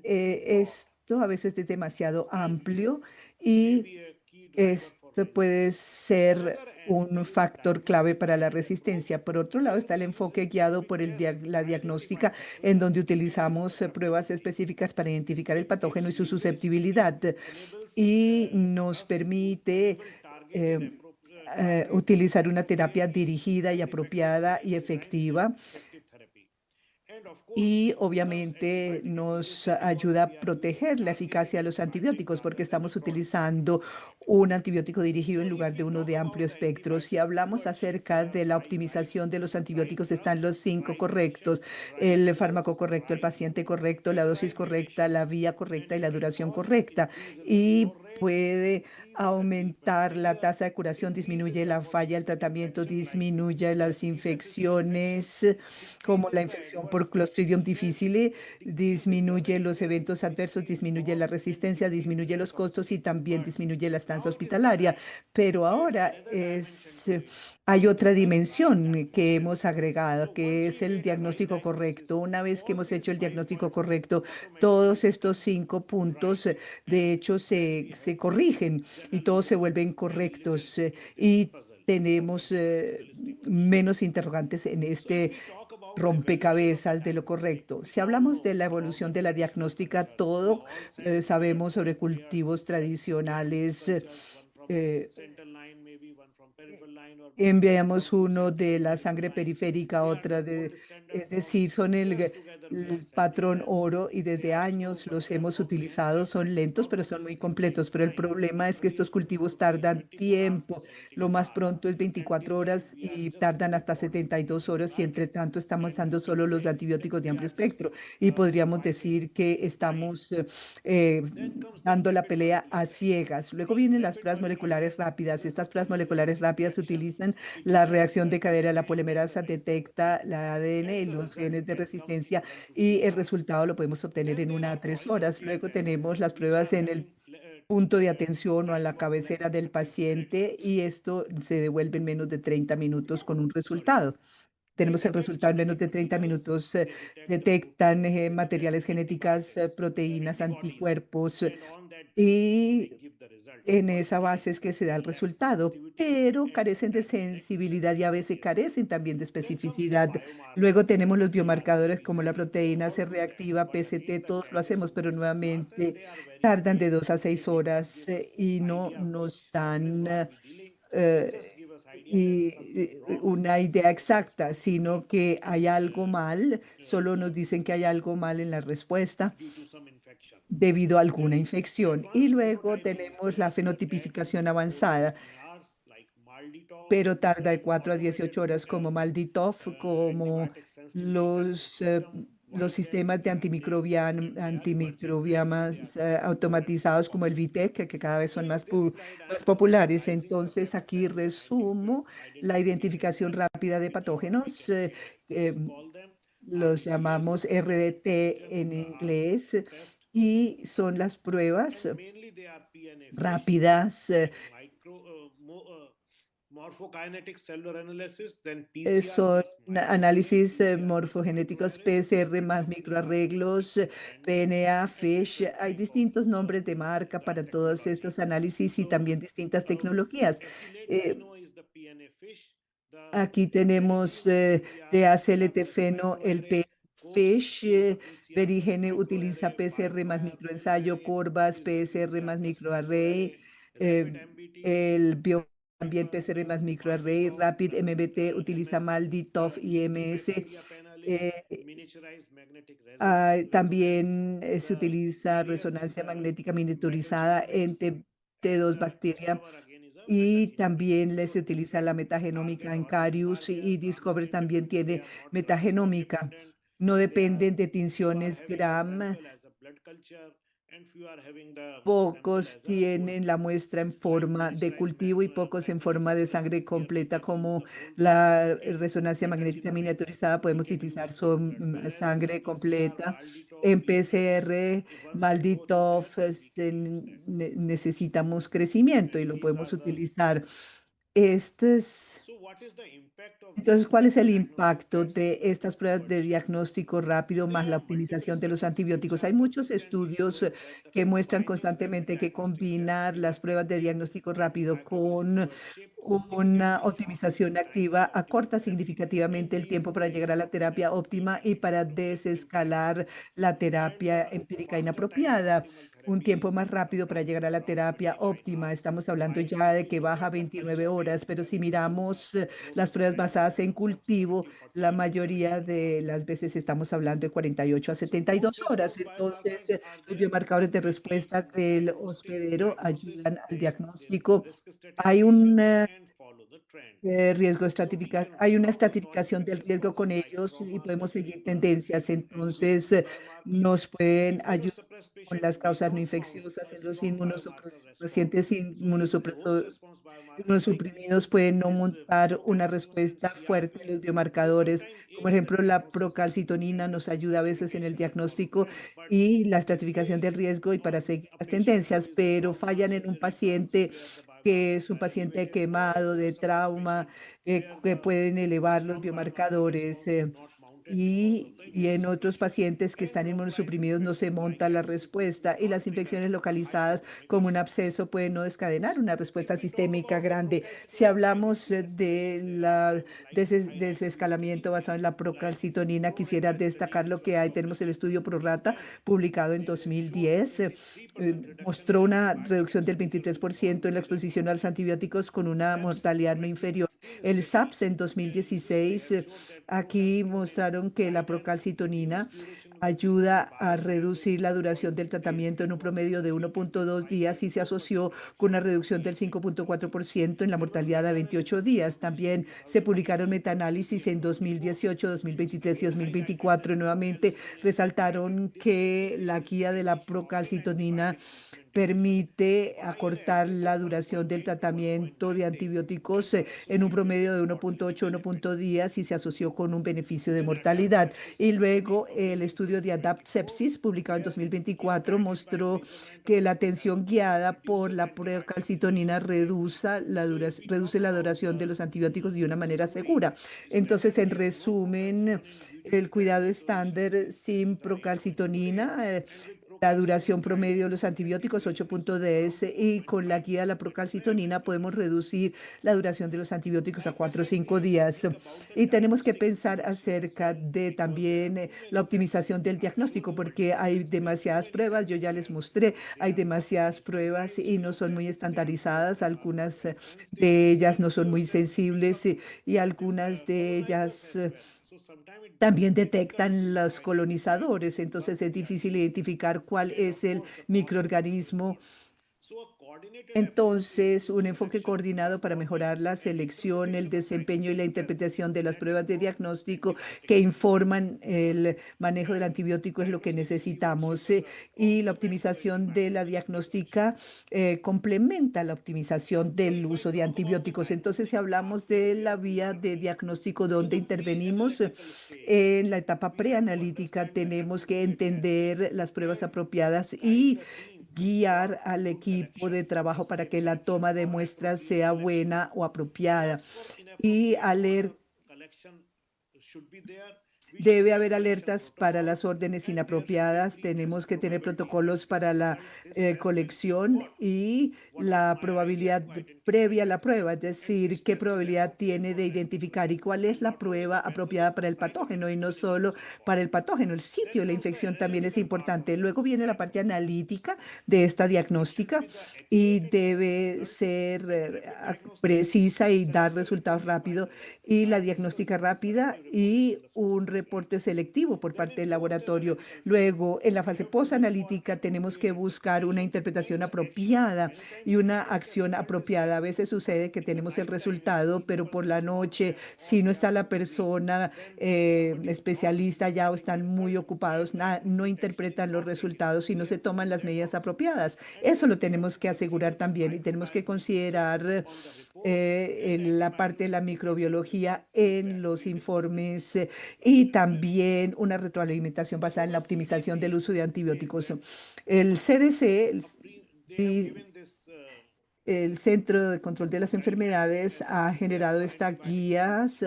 Speaker 4: Esto a veces es demasiado amplio y esto puede ser un factor clave para la resistencia. Por otro lado, está el enfoque guiado por la diagnóstica, en donde utilizamos pruebas específicas para identificar el patógeno y su susceptibilidad, y nos permite eh, utilizar una terapia dirigida y apropiada y efectiva. Y obviamente nos ayuda a proteger la eficacia de los antibióticos porque estamos utilizando un antibiótico dirigido en lugar de uno de amplio espectro. Si hablamos acerca de la optimización de los antibióticos, están los 5 correctos: el fármaco correcto, el paciente correcto, la dosis correcta, la vía correcta y la duración correcta. Y puede aumentar la tasa de curación, disminuye la falla del tratamiento, disminuye las infecciones como la infección por Clostridium difficile, disminuye los eventos adversos, disminuye la resistencia, disminuye los costos y también disminuye la estancia hospitalaria. Pero ahora hay otra dimensión que hemos agregado, que es el diagnóstico correcto. Una vez que hemos hecho el diagnóstico correcto, todos estos 5 puntos, de hecho, se corrigen y todos se vuelven correctos, y tenemos menos interrogantes en este rompecabezas de lo correcto. Si hablamos de la evolución de la diagnóstica, todo sabemos sobre cultivos tradicionales. enviamos uno de la sangre periférica, otra de, es decir, son el patrón oro y desde años los hemos utilizado, son lentos, pero son muy completos. Pero el problema es que estos cultivos tardan tiempo. Lo más pronto es 24 horas y tardan hasta 72 horas y entre tanto estamos dando solo los antibióticos de amplio espectro y podríamos decir que estamos eh, dando la pelea a ciegas. Luego vienen las pruebas moleculares rápidas. Estas pruebas moleculares rápidas utilizan la reacción de cadena. La polimerasa detecta la ADN y los genes de resistencia y el resultado lo podemos obtener en 1 a 3 horas. Luego tenemos las pruebas en el punto de atención o a la cabecera del paciente y esto se devuelve en menos de 30 minutos con un resultado. Tenemos el resultado en menos de 30 minutos. Detectan materiales genéticas, proteínas, anticuerpos y en esa base es que se da el resultado, pero carecen de sensibilidad y a veces carecen también de especificidad. Luego tenemos los biomarcadores como la proteína C reactiva, PCT, todos lo hacemos, pero nuevamente tardan de 2 a 6 horas y no nos dan una idea exacta, sino que hay algo mal, solo nos dicen que hay algo mal en la respuesta debido a alguna infección. Y luego tenemos la fenotipificación avanzada, pero tarda de 4 a 18 horas como Malditoff, como los, eh, los sistemas de antimicrobiamas automatizados como el VITEC, que cada vez son más populares. Entonces, aquí resumo la identificación rápida de patógenos. Los llamamos RDT en inglés y son las pruebas rápidas.
Speaker 6: Morphokinetic cellular analysis, then
Speaker 4: Son
Speaker 6: PCR
Speaker 4: análisis morfogenéticos, PCR más microarreglos, PNA, FISH. Hay distintos nombres de marca para todos estos análisis y también distintas tecnologías. Eh, Aquí tenemos de ACLT-FENO el FISH. Verigene utiliza PCR más microensayo, Corvas, PCR más microarray. El bio también PCR más microarray, Rapid MBT utiliza MALDI, TOF y MS. Eh, También se utiliza resonancia magnética miniaturizada en T2 bacteria y también se utiliza la metagenómica en Carius y Discover también tiene metagenómica. No dependen de tinciones Gram. Pocos tienen la muestra en forma de cultivo y pocos en forma de sangre completa, como la resonancia magnética miniaturizada. Podemos utilizar sangre completa. En PCR, Malditoff, necesitamos crecimiento y lo podemos utilizar. Este es entonces, ¿cuál es el impacto de estas pruebas de diagnóstico rápido más la optimización de los antibióticos? Hay muchos estudios que muestran constantemente que combinar las pruebas de diagnóstico rápido con una optimización activa acorta significativamente el tiempo para llegar a la terapia óptima y para desescalar la terapia empírica inapropiada. Un tiempo más rápido para llegar a la terapia óptima. Estamos hablando ya de que baja 29 horas, pero si miramos las pruebas basadas en cultivo, la mayoría de las veces estamos hablando de 48 a 72 horas. Entonces, los biomarcadores de respuesta del hospedero ayudan al diagnóstico. Hay un hay una estratificación del riesgo con ellos y podemos seguir tendencias. Entonces, nos pueden ayudar con las causas no infecciosas en los pacientes inmunosuprimidos pueden no montar una respuesta fuerte a los biomarcadores. Como ejemplo, la procalcitonina nos ayuda a veces en el diagnóstico y la estratificación del riesgo y para seguir las tendencias, pero fallan en un paciente que es un paciente quemado de trauma, que pueden elevar los biomarcadores. y en otros pacientes que están inmunosuprimidos no se monta la respuesta y las infecciones localizadas como un absceso pueden no descadenar una respuesta sistémica grande. Si hablamos de la desescalamiento basado en la procalcitonina, quisiera destacar lo que hay. Tenemos el estudio ProRata publicado en 2010. Mostró una reducción del 23% en la exposición a los antibióticos con una mortalidad no inferior. El SAPS en 2016, aquí mostraron que la procalcitonina ayuda a reducir la duración del tratamiento en un promedio de 1.2 días y se asoció con una reducción del 5.4% en la mortalidad a 28 días. También se publicaron metaanálisis en 2018, 2023 y 2024. Y nuevamente resaltaron que la guía de la procalcitonina permite acortar la duración del tratamiento de antibióticos en un promedio de 1.8 a 1.0 días y se asoció con un beneficio de mortalidad. Y luego el estudio de ADAPT Sepsis, publicado en 2024, mostró que la atención guiada por la procalcitonina reduce la duración de los antibióticos de una manera segura. Entonces, en resumen, el cuidado estándar sin procalcitonina, la duración promedio de los antibióticos 8.10 y con la guía de la procalcitonina podemos reducir la duración de los antibióticos a 4 o 5 días. Y tenemos que pensar acerca de también la optimización del diagnóstico porque hay demasiadas pruebas, yo ya les mostré, hay demasiadas pruebas y no son muy estandarizadas, algunas de ellas no son muy sensibles y algunas de ellas también detectan los colonizadores, entonces es difícil identificar cuál es el microorganismo. Entonces, un enfoque coordinado para mejorar la selección, el desempeño y la interpretación de las pruebas de diagnóstico que informan el manejo del antibiótico es lo que necesitamos. Y la optimización de la diagnóstica complementa la optimización del uso de antibióticos. Entonces, si hablamos de la vía de diagnóstico donde intervenimos, en la etapa preanalítica tenemos que entender las pruebas apropiadas y guiar al equipo de trabajo para que la toma de muestras sea buena o apropiada. Y debe haber alertas para las órdenes inapropiadas. Tenemos que tener protocolos para la colección y la probabilidad previa a la prueba, es decir, qué probabilidad tiene de identificar y cuál es la prueba apropiada para el patógeno y no solo para el patógeno. El sitio de la infección también es importante. Luego viene la parte analítica de esta diagnóstica y debe ser precisa y dar resultados rápidos y la diagnóstica rápida y un reporte selectivo por parte del laboratorio. Luego, en la fase posanalítica tenemos que buscar una interpretación apropiada y una acción apropiada. A veces sucede que tenemos el resultado, pero por la noche, si no está la persona especialista ya o están muy ocupados, no interpretan los resultados y no se toman las medidas apropiadas. Eso lo tenemos que asegurar también y tenemos que considerar en la parte de la microbiología en los informes y también una retroalimentación basada en la optimización del uso de antibióticos. El CDC, el Centro de Control de las Enfermedades, ha generado estas guías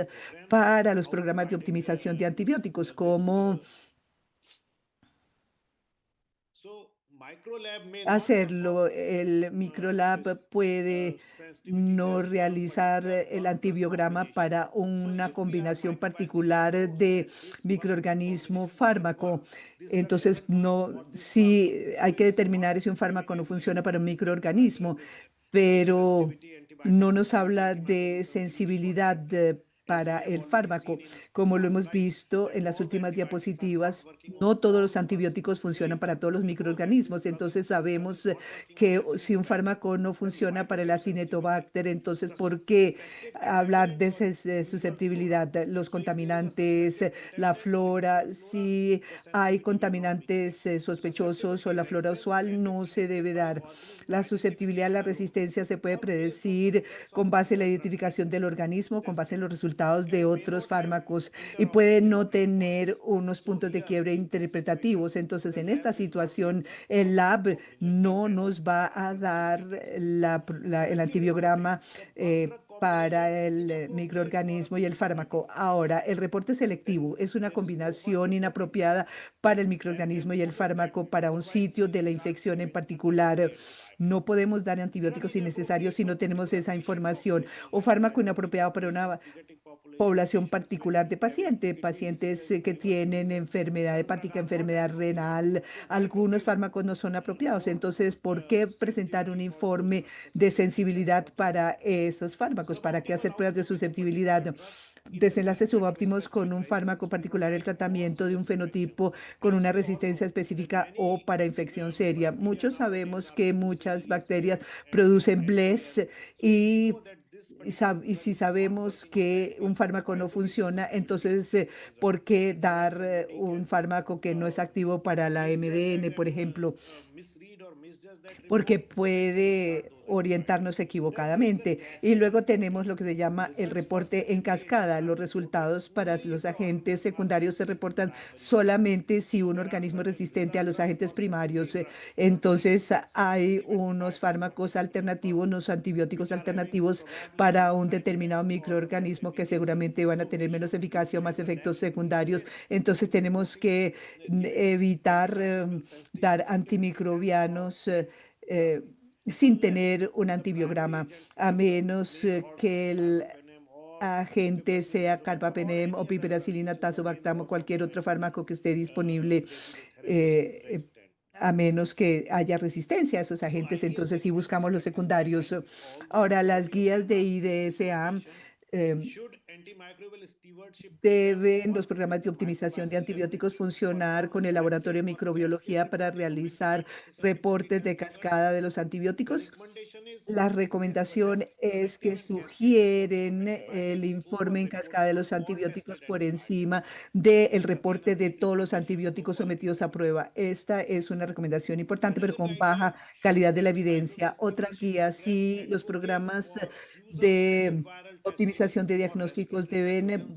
Speaker 4: para los programas de optimización de antibióticos, como hacerlo. El microlab puede no realizar el antibiograma para una combinación particular de microorganismo fármaco. Entonces, no, sí hay que determinar si un fármaco no funciona para un microorganismo, pero no nos habla de sensibilidad para el fármaco. Como lo hemos visto en las últimas diapositivas, no todos los antibióticos funcionan para todos los microorganismos. Entonces sabemos que si un fármaco no funciona para el Acinetobacter, entonces ¿por qué hablar de susceptibilidad? Los contaminantes, la flora, si hay contaminantes sospechosos o la flora usual, no se debe dar. La susceptibilidad a la resistencia se puede predecir con base en la identificación del organismo, con base en los resultados de otros fármacos y puede no tener unos puntos de quiebre interpretativos. Entonces, en esta situación, el lab no nos va a dar el antibiograma para el microorganismo y el fármaco. Ahora, el reporte selectivo es una combinación inapropiada para el microorganismo y el fármaco para un sitio de la infección en particular. No podemos dar antibióticos innecesarios si no tenemos esa información, o fármaco inapropiado para una población particular de pacientes que tienen enfermedad hepática, enfermedad renal. Algunos fármacos no son apropiados. Entonces, ¿por qué presentar un informe de sensibilidad para esos fármacos? ¿Para qué hacer pruebas de susceptibilidad? Desenlaces subóptimos con un fármaco particular, el tratamiento de un fenotipo con una resistencia específica o para infección seria. Muchos sabemos que muchas bacterias producen BLES y si sabemos que un fármaco no funciona, entonces, ¿por qué dar un fármaco que no es activo para la MDN, por ejemplo? Porque puede orientarnos equivocadamente. Y luego tenemos lo que se llama el reporte en cascada. Los resultados para los agentes secundarios se reportan solamente si un organismo es resistente a los agentes primarios. Entonces, hay unos fármacos alternativos, unos antibióticos alternativos para un determinado microorganismo que seguramente van a tener menos eficacia o más efectos secundarios. Entonces, tenemos que evitar dar antimicrobianos eh, sin tener un antibiograma, a menos que el agente sea carbapenem o piperacilina, tazobactam o cualquier otro fármaco que esté disponible, a menos que haya resistencia a esos agentes. Entonces, si buscamos los secundarios. Ahora, las guías de IDSA deben los programas de optimización de antibióticos funcionar con el laboratorio de microbiología para realizar reportes de cascada de los antibióticos. La recomendación es que sugieren el informe en cascada de los antibióticos por encima del reporte de todos los antibióticos sometidos a prueba. Esta es una recomendación importante, pero con baja calidad de la evidencia. Otra guía, si los programas de optimización de diagnósticos deben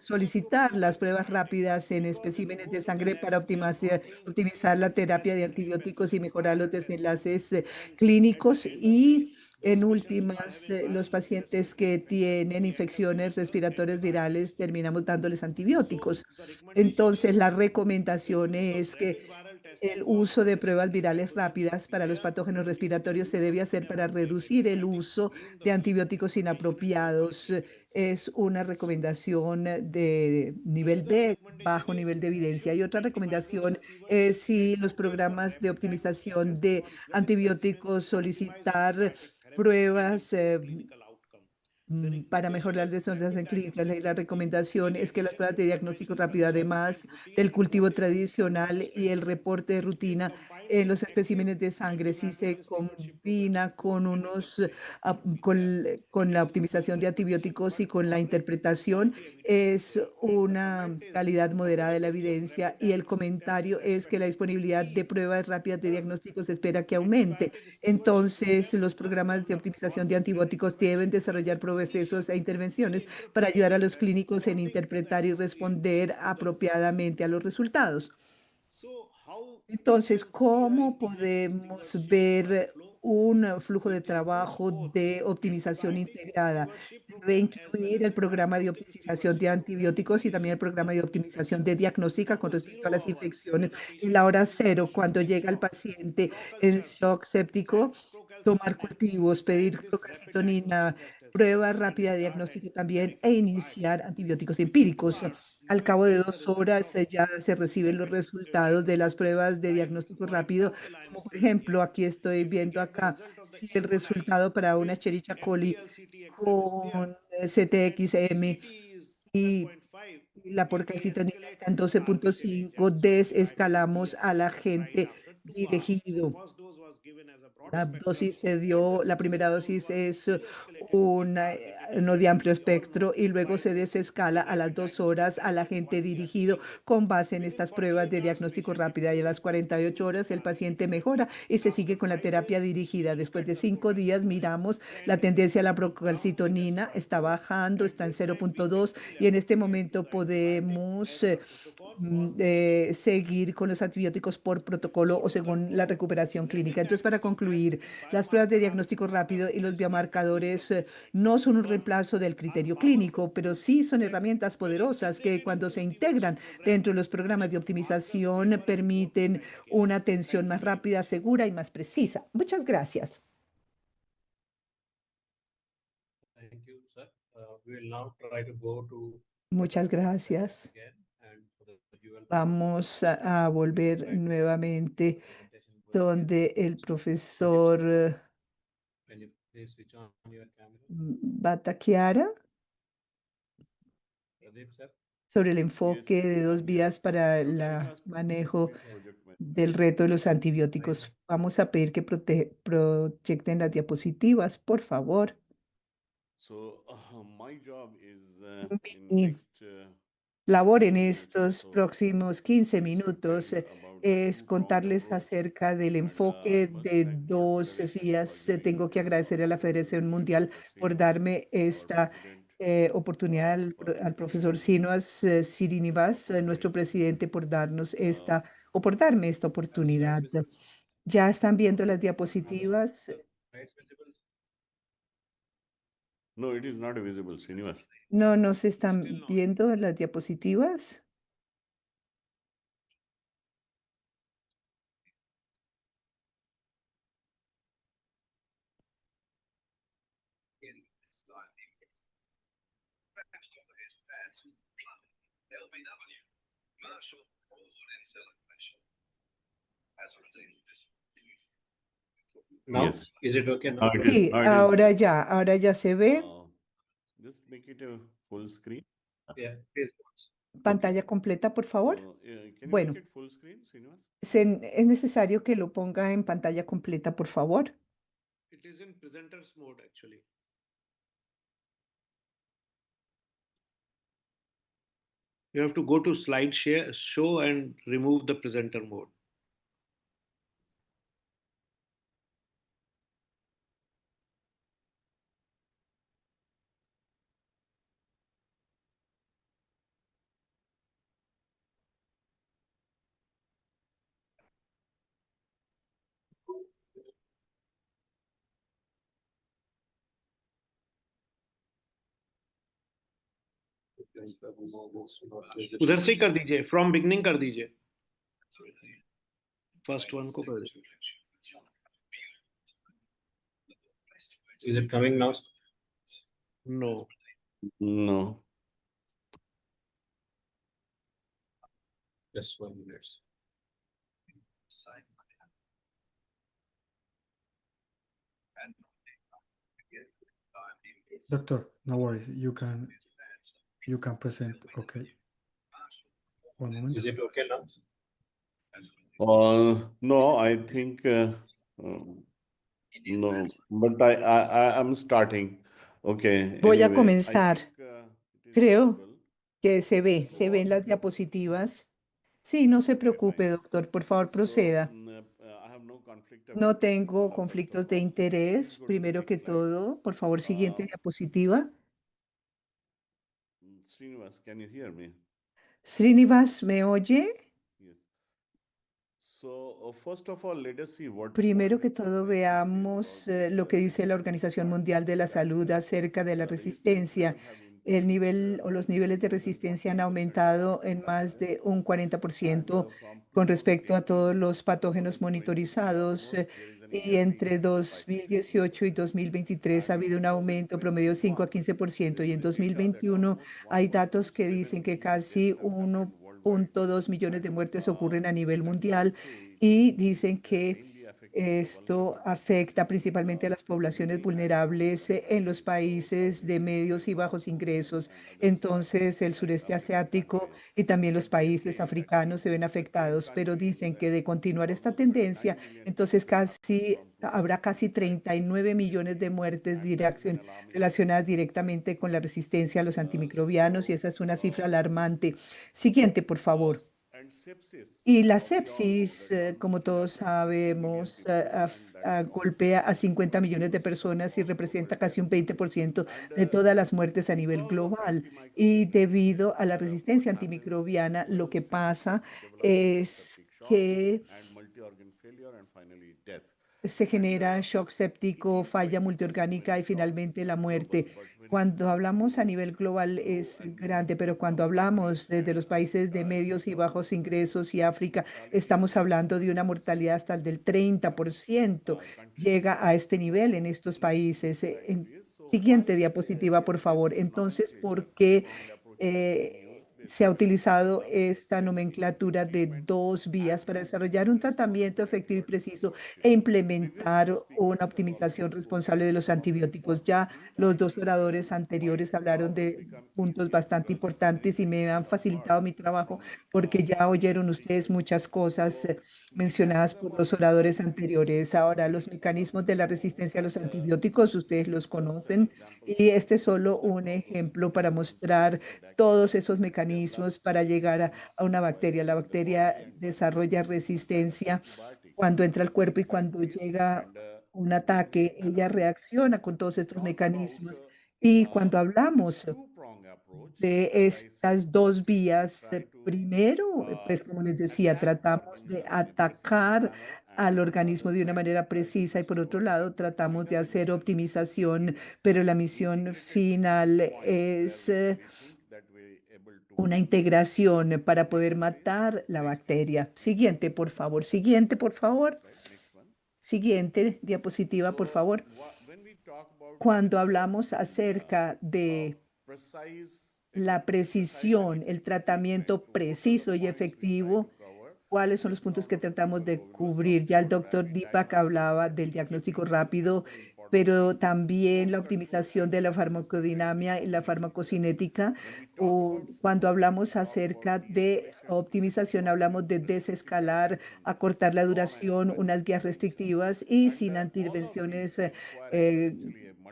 Speaker 4: solicitar las pruebas rápidas en especímenes de sangre para optimizar la terapia de antibióticos y mejorar los desenlaces clínicos. Y en últimas, los pacientes que tienen infecciones respiratorias virales, terminamos dándoles antibióticos. Entonces, la recomendación es que el uso de pruebas virales rápidas para los patógenos respiratorios se debe hacer para reducir el uso de antibióticos inapropiados. Es una recomendación de nivel B, bajo nivel de evidencia. Y otra recomendación es si los programas de optimización de antibióticos solicitar pruebas para mejorar desórdenes en clínicas. La recomendación es que las pruebas de diagnóstico rápido, además del cultivo tradicional y el reporte de rutina en los especímenes de sangre, si se combina con con la optimización de antibióticos y con la interpretación, es una calidad moderada de la evidencia. Y el comentario es que la disponibilidad de pruebas rápidas de diagnóstico se espera que aumente. Entonces, los programas de optimización de antibióticos deben desarrollar procesos e intervenciones para ayudar a los clínicos en interpretar y responder apropiadamente a los resultados. Entonces, ¿cómo podemos ver un flujo de trabajo de optimización integrada? Debe incluir el programa de optimización de antibióticos y también el programa de optimización de diagnóstica con respecto a las infecciones. En la hora cero, cuando llega el paciente en shock séptico, tomar cultivos, pedir procalcitonina, prueba rápida de diagnóstico también e iniciar antibióticos empíricos. Al cabo de 2 horas ya se reciben los resultados de las pruebas de diagnóstico rápido, como por ejemplo, aquí estoy viendo acá, si el resultado para una Escherichia coli con CTXM y la porcalcitonina está en 12.5, desescalamos al agente dirigido. La primera dosis es una, no de amplio espectro, y luego se desescala a las 2 horas al agente dirigido con base en estas pruebas de diagnóstico rápida, y a las 48 horas el paciente mejora y se sigue con la terapia dirigida. Después de 5 días miramos la tendencia a la procalcitonina, está bajando, está en 0.2, y en este momento podemos seguir con los antibióticos por protocolo o según la recuperación clínica. Entonces, para concluir, las pruebas de diagnóstico rápido y los biomarcadores no son un reemplazo del criterio clínico, pero sí son herramientas poderosas que cuando se integran dentro de los programas de optimización permiten una atención más rápida, segura y más precisa. Muchas gracias.
Speaker 1: Thank you, sir. We will now try to go to
Speaker 4: Muchas gracias.
Speaker 1: again and for the dual
Speaker 4: Vamos a volver nuevamente
Speaker 1: presentation will begin.
Speaker 4: donde el profesor
Speaker 1: Can you please switch on your camera?
Speaker 4: Bataquiara
Speaker 1: Pradeep, sir.
Speaker 4: sobre el enfoque de dos vías para el manejo del reto de los antibióticos. Vamos a pedir que proyecten las diapositivas, por favor.
Speaker 5: So my job is
Speaker 4: Mi
Speaker 5: in next
Speaker 4: labor en
Speaker 5: 15 minutes or
Speaker 4: estos
Speaker 5: so
Speaker 4: próximos 15
Speaker 5: is to
Speaker 4: minutos
Speaker 5: tell about
Speaker 4: es
Speaker 5: two
Speaker 4: contarles
Speaker 5: pronged approach.
Speaker 4: acerca del
Speaker 5: And,
Speaker 4: enfoque
Speaker 5: first
Speaker 4: de
Speaker 5: thank
Speaker 4: dos
Speaker 5: Federation
Speaker 4: vías.
Speaker 5: for giving
Speaker 4: Tengo que
Speaker 5: this
Speaker 4: agradecer a la Federación
Speaker 5: opportunity,
Speaker 4: Mundial
Speaker 5: Dr.
Speaker 4: por
Speaker 5: Srinivas,
Speaker 4: darme
Speaker 5: our
Speaker 4: esta
Speaker 5: president,
Speaker 4: oportunidad, al profesor Srinivas Srinivas, nuestro presidente, por darnos esta, o por darme esta
Speaker 1: Are the slides
Speaker 4: oportunidad.
Speaker 1: visible?
Speaker 4: Ya están viendo las
Speaker 1: Are the
Speaker 4: diapositivas.
Speaker 1: slides visible?
Speaker 5: No, it is not visible, Srinivas.
Speaker 4: No se
Speaker 6: Still
Speaker 4: están
Speaker 6: not.
Speaker 4: viendo las diapositivas.
Speaker 1: Now,
Speaker 5: Yes.
Speaker 1: is it okay now?
Speaker 5: Now it is.
Speaker 4: Sí,
Speaker 5: Now it is.
Speaker 4: ahora ya se ve
Speaker 5: Just make it a full screen.
Speaker 1: Yeah, please.
Speaker 4: pantalla completa, por favor.
Speaker 5: So, can you
Speaker 4: Bueno.
Speaker 5: make it full screen, Srinivas?
Speaker 4: Es necesario que lo ponga en pantalla completa, por favor.
Speaker 6: It is in presenters mode actually. You have to go to slide share, show and remove the presenter mode. उधर से ही कर दीजिए from beginning कर दीजिए first one को कर दीजिए
Speaker 1: Is it coming now?
Speaker 6: no
Speaker 5: No.
Speaker 1: Just 1 minute.
Speaker 7: Doctor, no worries. You can present. Okay. One moment.
Speaker 1: Is it okay now?
Speaker 5: No, I think no, but I'm starting. Okay.
Speaker 4: Voy a
Speaker 5: anyway, I
Speaker 4: comenzar.
Speaker 5: think, it is
Speaker 4: Creo
Speaker 5: visible.
Speaker 4: que se ven las diapositivas. Sí, no se preocupe, doctor, por favor,
Speaker 5: So,
Speaker 4: proceda.
Speaker 5: I have no conflict of
Speaker 4: No
Speaker 5: interest,
Speaker 4: tengo
Speaker 5: first
Speaker 4: conflictos
Speaker 5: of
Speaker 4: de
Speaker 5: all.
Speaker 4: interés.
Speaker 5: Let's go to the
Speaker 4: Primero
Speaker 5: next
Speaker 4: que
Speaker 5: slide.
Speaker 4: todo, por favor, siguiente
Speaker 5: Ah.
Speaker 4: diapositiva.
Speaker 5: Srinivas, can you hear me?
Speaker 4: Srinivas, ¿me oye?
Speaker 5: Yes. So, first of all, let us see what
Speaker 4: Primero que
Speaker 5: the
Speaker 4: todo,
Speaker 5: organization says
Speaker 4: veamos
Speaker 5: about this,
Speaker 4: lo que dice la
Speaker 5: resistance
Speaker 4: Organización
Speaker 5: part.
Speaker 4: Mundial de la Salud acerca de la
Speaker 5: The resistance
Speaker 4: resistencia.
Speaker 5: level have increased,
Speaker 4: El nivel o los niveles de
Speaker 5: more than
Speaker 4: resistencia han
Speaker 5: 40%
Speaker 4: aumentado
Speaker 5: across
Speaker 4: en
Speaker 5: the
Speaker 4: más de un
Speaker 5: and
Speaker 4: 40%
Speaker 5: from
Speaker 4: con respecto a
Speaker 5: 2018
Speaker 4: todos
Speaker 5: to
Speaker 4: los patógenos
Speaker 5: 2023
Speaker 4: monitorizados
Speaker 5: onwards, there is an
Speaker 4: y
Speaker 5: every
Speaker 4: entre
Speaker 5: 5 to
Speaker 4: 2018 y 2023 ha
Speaker 5: And in
Speaker 4: habido un aumento promedio de 5 a 15% y en 2021 hay datos que dicen que casi 1.2 millones de muertes ocurren a nivel mundial y dicen que esto afecta principalmente a las poblaciones vulnerables en los países de medios y bajos ingresos. Entonces, el sureste asiático y también los países africanos se ven afectados, pero dicen que de continuar esta tendencia, entonces habrá casi 39 millones de muertes relacionadas directamente con la resistencia a los antimicrobianos y esa es una cifra alarmante. Siguiente, por favor. Y la sepsis, como todos sabemos, golpea a 50 millones de personas y representa casi un 20% de todas las muertes a nivel global. Y debido a la resistencia antimicrobiana, lo que pasa es que se genera shock séptico, falla multiorgánica y finalmente la muerte. Cuando hablamos a nivel global es grande, pero cuando hablamos desde los países de medios y bajos ingresos y África, estamos hablando de una mortalidad hasta el del 30%. Llega a este nivel en estos países. Siguiente diapositiva, por favor. Entonces, ¿por qué se ha utilizado esta nomenclatura de dos vías para desarrollar un tratamiento efectivo y preciso e implementar una optimización responsable de los antibióticos? Ya los dos oradores anteriores hablaron de puntos bastante importantes y me han facilitado mi trabajo porque ya oyeron ustedes muchas cosas mencionadas por los oradores anteriores. Ahora, los mecanismos de la resistencia a los antibióticos, ustedes los conocen y este es solo un ejemplo para mostrar todos esos mecanismos para llegar a una bacteria. La bacteria desarrolla resistencia cuando entra al cuerpo y cuando llega un ataque, ella reacciona con todos estos mecanismos. Y cuando hablamos de estas dos vías, primero, pues como les decía, tratamos de atacar al organismo de una manera precisa y por otro lado tratamos de hacer optimización, pero la misión final es una integración para poder matar la bacteria. Siguiente, por favor. Siguiente, por favor. Siguiente diapositiva, por favor. Cuando hablamos acerca de la precisión, el tratamiento preciso y efectivo, ¿cuáles son los puntos que tratamos de cubrir? Ya el doctor Deepak hablaba del diagnóstico rápido, pero también la optimización de la farmacodinamia y la farmacocinética. O cuando hablamos acerca de optimización, hablamos de desescalar, acortar la duración, unas guías restrictivas y sin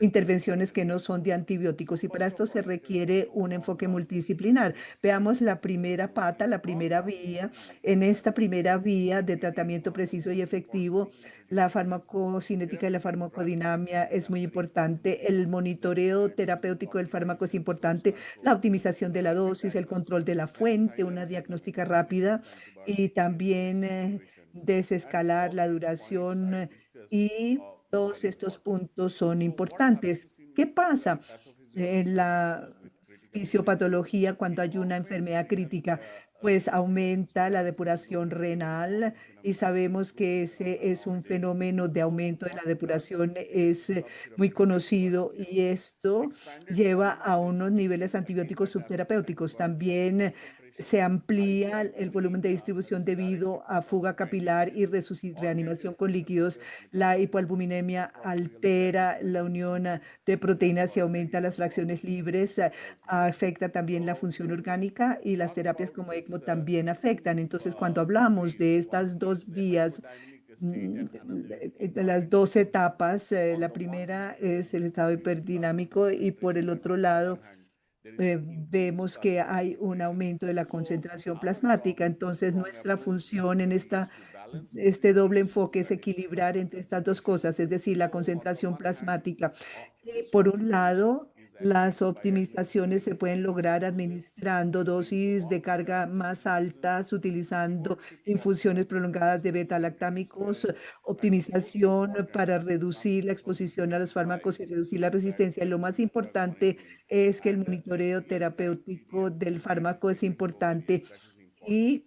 Speaker 4: intervenciones que no son de antibióticos. Y para esto se requiere un enfoque multidisciplinar. Veamos la primera pata, la primera vía. En esta primera vía de tratamiento preciso y efectivo, la farmacocinética y la farmacodinamia es muy importante. El monitoreo terapéutico del fármaco es importante. La optimización de la dosis, el control de la fuente, una diagnóstica rápida y también desescalar la duración y todos estos puntos son importantes. ¿Qué pasa en la fisiopatología cuando hay una enfermedad crítica? Pues aumenta la depuración renal y sabemos que ese es un fenómeno de aumento de la depuración, es muy conocido y esto lleva a unos niveles antibióticos subterapéuticos. También se amplía el volumen de distribución debido a fuga capilar y reanimación con líquidos. La hipoalbuminemia altera la unión de proteínas y aumenta las fracciones libres, afecta también la función orgánica y las terapias como ECMO también afectan. Entonces, cuando hablamos de estas dos vías, de las dos etapas, la primera es el estado hiperdinámico y por el otro lado, vemos que hay un aumento de la concentración plasmática. Entonces, nuestra función en este doble enfoque es equilibrar entre estas dos cosas, es decir, la concentración plasmática. Por un lado, las optimizaciones se pueden lograr administrando dosis de carga más altas, utilizando infusiones prolongadas de beta-lactámicos, optimización para reducir la exposición a los fármacos y reducir la resistencia. Y lo más importante es que el monitoreo terapéutico del fármaco es importante y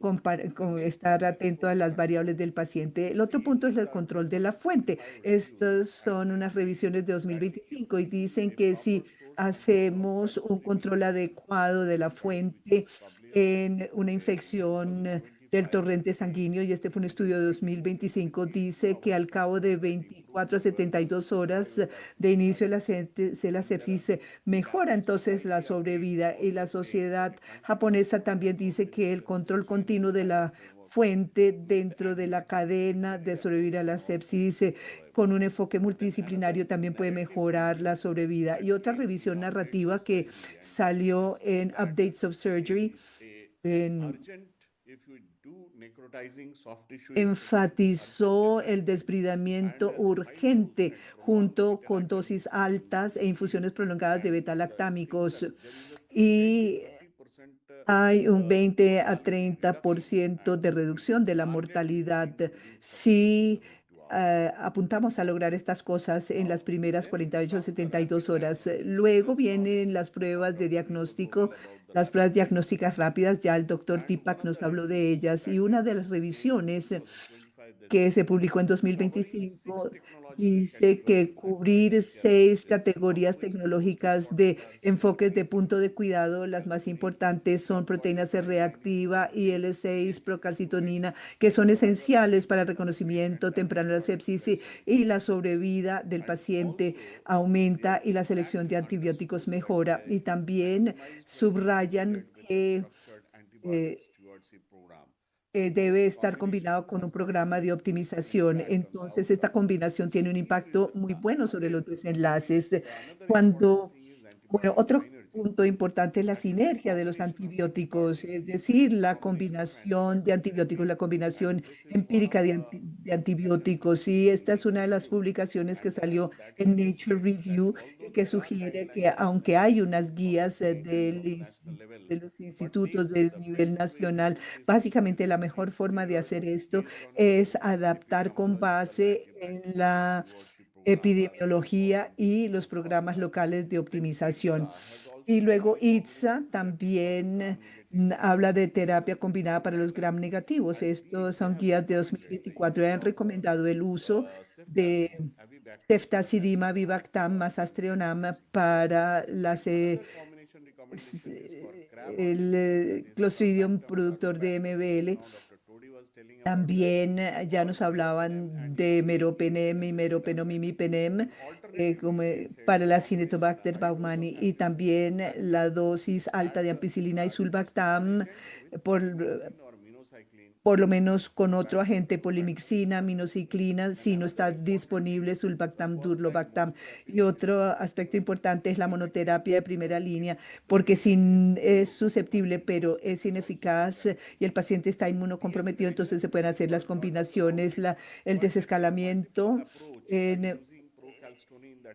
Speaker 4: estar atento a las variables del paciente. El otro punto es el control de la fuente. Estas son unas revisiones de 2025 y dicen que si hacemos un control adecuado de la fuente en una infección del torrente sanguíneo, y este fue un estudio de 2025, dice que al cabo de 24 a 72 horas de inicio de la sepsis mejora entonces la sobrevida y la sociedad japonesa también dice que el control continuo de la fuente dentro de la cadena de sobrevivir a la sepsis con un enfoque multidisciplinario también puede mejorar la sobrevida. Y otra revisión narrativa que salió en Updates of Surgery enfatizó el desbridamiento urgente junto con dosis altas e infusiones prolongadas de beta-lactámicos. Y hay un 20 a 30% de reducción de la mortalidad si apuntamos a lograr estas cosas en las primeras 48 o 72 horas. Luego vienen las pruebas de diagnóstico, las pruebas diagnósticas rápidas. Ya el doctor Deepak nos habló de ellas y una de las revisiones que se publicó en 2025 dice que cubrir 6 categorías tecnológicas de enfoques de punto de cuidado, las más importantes son proteína C reactiva, IL-6, procalcitonina, que son esenciales para el reconocimiento temprano de la sepsis y la sobrevida del paciente aumenta y la selección de antibióticos mejora. Y también subrayan que debe estar combinado con un programa de optimización. Entonces, esta combinación tiene un impacto muy bueno sobre los desenlaces. Bueno, otro punto importante es la sinergia de los antibióticos, es decir, la combinación de antibióticos, la combinación empírica de antibióticos. Y esta es una de las publicaciones que salió en Nature Review que sugiere que aunque hay unas guías de los institutos del nivel nacional, básicamente la mejor forma de hacer esto es adaptar con base en la epidemiología y los programas locales de optimización. Y luego ITSA también habla de terapia combinada para los gram negativos. Estos son guías de 2024. Han recomendado el uso de ceftazidima, vivactam, más astreonam para el Clostridium productor de MBL. También ya nos hablaban de meropenem y meropenomimipenem para la Cinetobacter baumannii y también la dosis alta de ampicilina y sulbactam por lo menos con otro agente, polimixina, minociclina, si no está disponible sulbactam, durlobactam. Y otro aspecto importante es la monoterapia de primera línea, porque si es susceptible pero es ineficaz y el paciente está inmunocomprometido, entonces se pueden hacer las combinaciones, el desescalamiento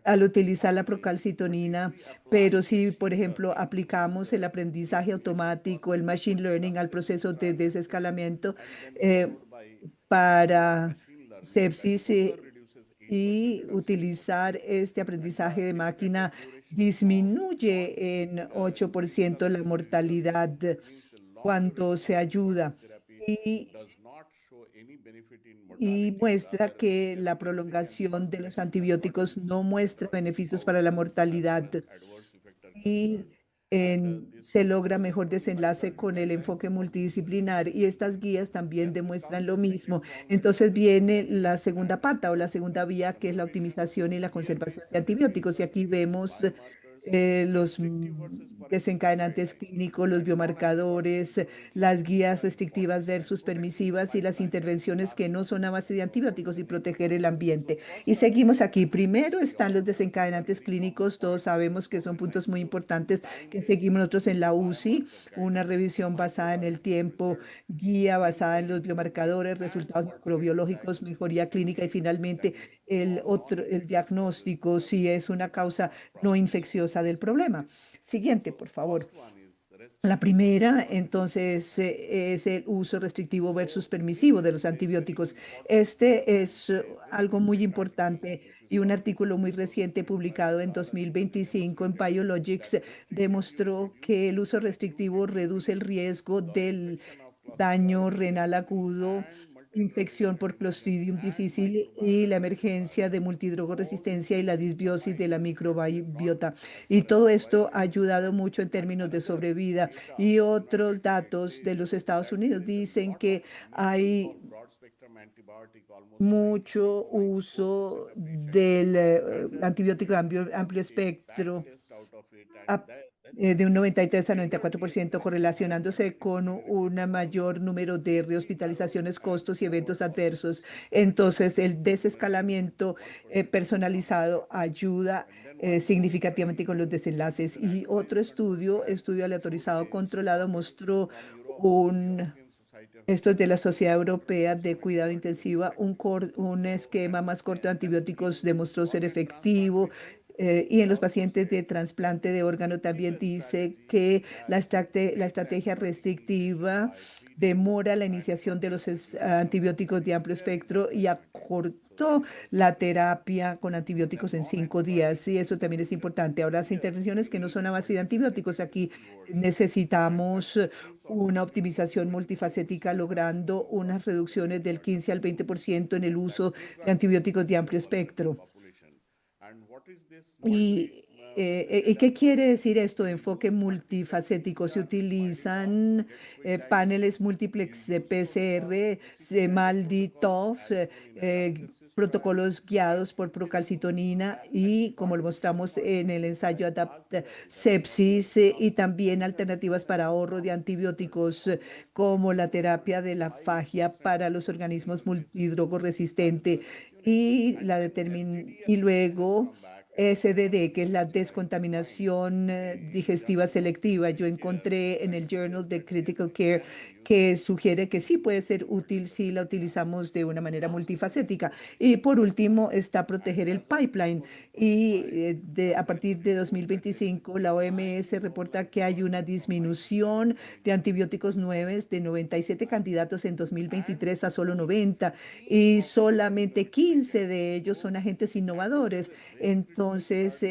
Speaker 4: al utilizar la procalcitonina, pero si, por ejemplo, aplicamos el aprendizaje automático, el machine learning al proceso de desescalamiento para sepsis y utilizar este aprendizaje de máquina, disminuye en 8% la mortalidad cuando se ayuda. Y muestra que la prolongación de los antibióticos no muestra beneficios para la mortalidad y se logra mejor desenlace con el enfoque multidisciplinar y estas guías también demuestran lo mismo. Entonces viene la segunda pata o la segunda vía, que es la optimización y la conservación de antibióticos. Y aquí vemos los desencadenantes clínicos, los biomarcadores, las guías restrictivas versus permisivas y las intervenciones que no son a base de antibióticos y proteger el ambiente. Y seguimos aquí. Primero están los desencadenantes clínicos. Todos sabemos que son puntos muy importantes que seguimos nosotros en la UCI, una revisión basada en el tiempo, guía basada en los biomarcadores, resultados microbiológicos, mejoría clínica y finalmente el diagnóstico, si es una causa no infecciosa del problema. Siguiente, por favor. La primera, entonces, es el uso restrictivo versus permisivo de los antibióticos. Este es algo muy importante y un artículo muy reciente publicado en 2025 en Biologics demostró que el uso restrictivo reduce el riesgo del daño renal agudo, infección por Clostridium difficile y la emergencia de multidrogoresistencia y la disbiosis de la microbiota. Y todo esto ha ayudado mucho en términos de sobrevida. Y otros datos de los Estados Unidos dicen que hay mucho uso del antibiótico de amplio espectro, de un 93 a 94%, correlacionándose con un mayor número de rehospitalizaciones, costos y eventos adversos. Entonces, el desescalamiento personalizado ayuda significativamente con los desenlaces. Y otro estudio aleatorizado controlado, mostró esto es de la Sociedad Europea de Cuidado Intensivo, un esquema más corto de antibióticos demostró ser efectivo. Y en los pacientes de trasplante de órgano también dice que la estrategia restrictiva demora la iniciación de los antibióticos de amplio espectro y corto, la terapia con antibióticos en 5 días, y eso también es importante. Ahora, las intervenciones que no son a base de antibióticos, aquí necesitamos una optimización multifacética logrando unas reducciones del 15 al 20% en el uso de antibióticos de amplio espectro. ¿Y qué quiere decir esto de enfoque multifacético? Se utilizan paneles múltiplex de PCR, MALDI, TOF, protocolos guiados por procalcitonina y, como lo mostramos en el ensayo ADAPT Sepsis, y también alternativas para ahorro de antibióticos, como la terapia de la fagia para los organismos multidrogoresistentes y y luego SDD, que es la descontaminación digestiva selectiva. Yo encontré en el Journal de Critical Care que sugiere que sí puede ser útil si la utilizamos de una manera multifacética. Y por último está proteger el pipeline. Y a partir de 2025 la OMS reporta que hay una disminución de antibióticos nuevos de 97 candidatos en 2023 a solo 90, y solamente 15 de ellos son agentes innovadores. Entonces,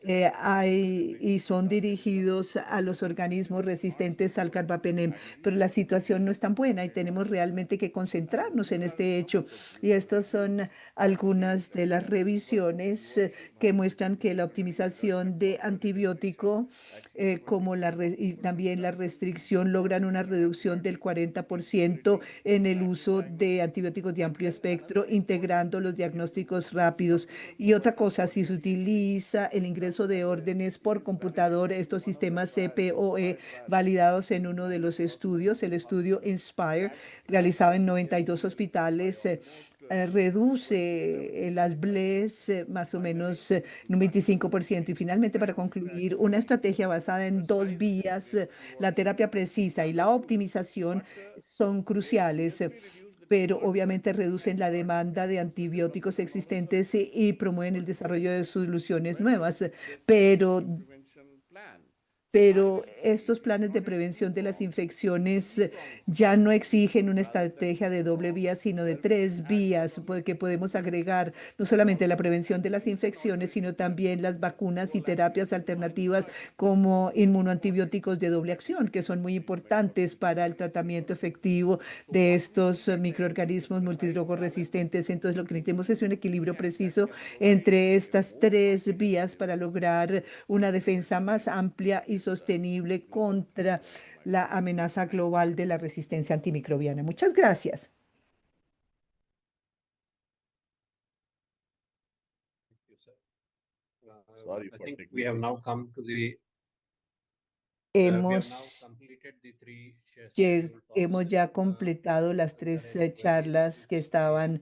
Speaker 4: y son dirigidos a los organismos resistentes al carbapenem, pero la situación no es tan buena y tenemos realmente que concentrarnos en este hecho. Y estas son algunas de las revisiones que muestran que la optimización de antibiótico, y también la restricción, logran una reducción del 40% en el uso de antibióticos de amplio espectro, integrando los diagnósticos rápidos. Y otra cosa, si se utiliza el ingreso de órdenes por computador, estos sistemas CPOE validados en uno de los estudios, el estudio INSPIRE, realizado en 92 hospitales, reduce las BLES más o menos en un 25%. Y finalmente, para concluir, una estrategia basada en 2 vías, la terapia precisa y la optimización, son cruciales, pero obviamente reducen la demanda de antibióticos existentes y promueven el desarrollo de soluciones nuevas. Pero estos planes de prevención de las infecciones ya no exigen una estrategia de doble vía, sino de 3 vías, que podemos agregar no solamente la prevención de las infecciones, sino también las vacunas y terapias alternativas como inmunoantibióticos de doble acción, que son muy importantes para el tratamiento efectivo de estos microorganismos multidrogoresistentes. Entonces, lo que necesitamos es un equilibrio preciso entre estas 3 vías para lograr una defensa más amplia y sostenible contra la amenaza global de la resistencia antimicrobiana. Muchas gracias.
Speaker 5: Sorry
Speaker 1: I
Speaker 5: for
Speaker 1: think
Speaker 5: taking
Speaker 1: we have
Speaker 5: too
Speaker 1: now
Speaker 5: much
Speaker 1: come to the we have now
Speaker 4: Hemos,
Speaker 1: completed the three
Speaker 4: hemos ya completado las 3 charlas que estaban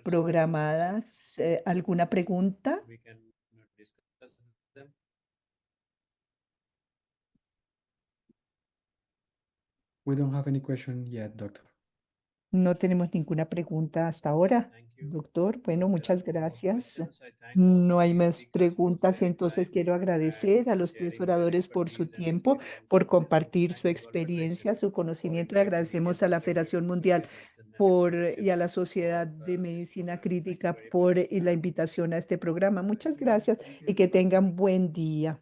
Speaker 4: programadas. ¿Alguna pregunta?
Speaker 1: We can discuss them.
Speaker 7: We don't have any question yet, doctor.
Speaker 4: No tenemos ninguna pregunta hasta ahora,
Speaker 1: Thank you.
Speaker 4: doctor. Bueno, muchas gracias.
Speaker 1: Questions, I thank
Speaker 4: No
Speaker 1: all
Speaker 4: hay
Speaker 1: the
Speaker 4: más
Speaker 1: speakers for
Speaker 4: preguntas,
Speaker 1: their
Speaker 4: entonces
Speaker 1: time
Speaker 4: quiero
Speaker 1: and
Speaker 4: agradecer a
Speaker 1: for
Speaker 4: los 3
Speaker 1: sharing their
Speaker 4: oradores por su
Speaker 1: expertise and
Speaker 4: tiempo,
Speaker 1: experience
Speaker 4: por
Speaker 1: in this
Speaker 4: compartir su
Speaker 1: antimicrobial
Speaker 4: experiencia,
Speaker 1: prevention
Speaker 4: su
Speaker 1: for
Speaker 4: conocimiento, y
Speaker 1: infectious
Speaker 4: agradecemos
Speaker 1: disease
Speaker 4: a la
Speaker 1: related
Speaker 4: Federación
Speaker 1: to
Speaker 4: Mundial
Speaker 1: medicine and
Speaker 4: y a la
Speaker 1: infectious
Speaker 4: Sociedad
Speaker 1: for
Speaker 4: de
Speaker 1: this
Speaker 4: Medicina
Speaker 1: program. Thank you
Speaker 4: Crítica
Speaker 1: very
Speaker 4: por
Speaker 1: much.
Speaker 4: la invitación a este programa. Muchas gracias y que tengan buen día.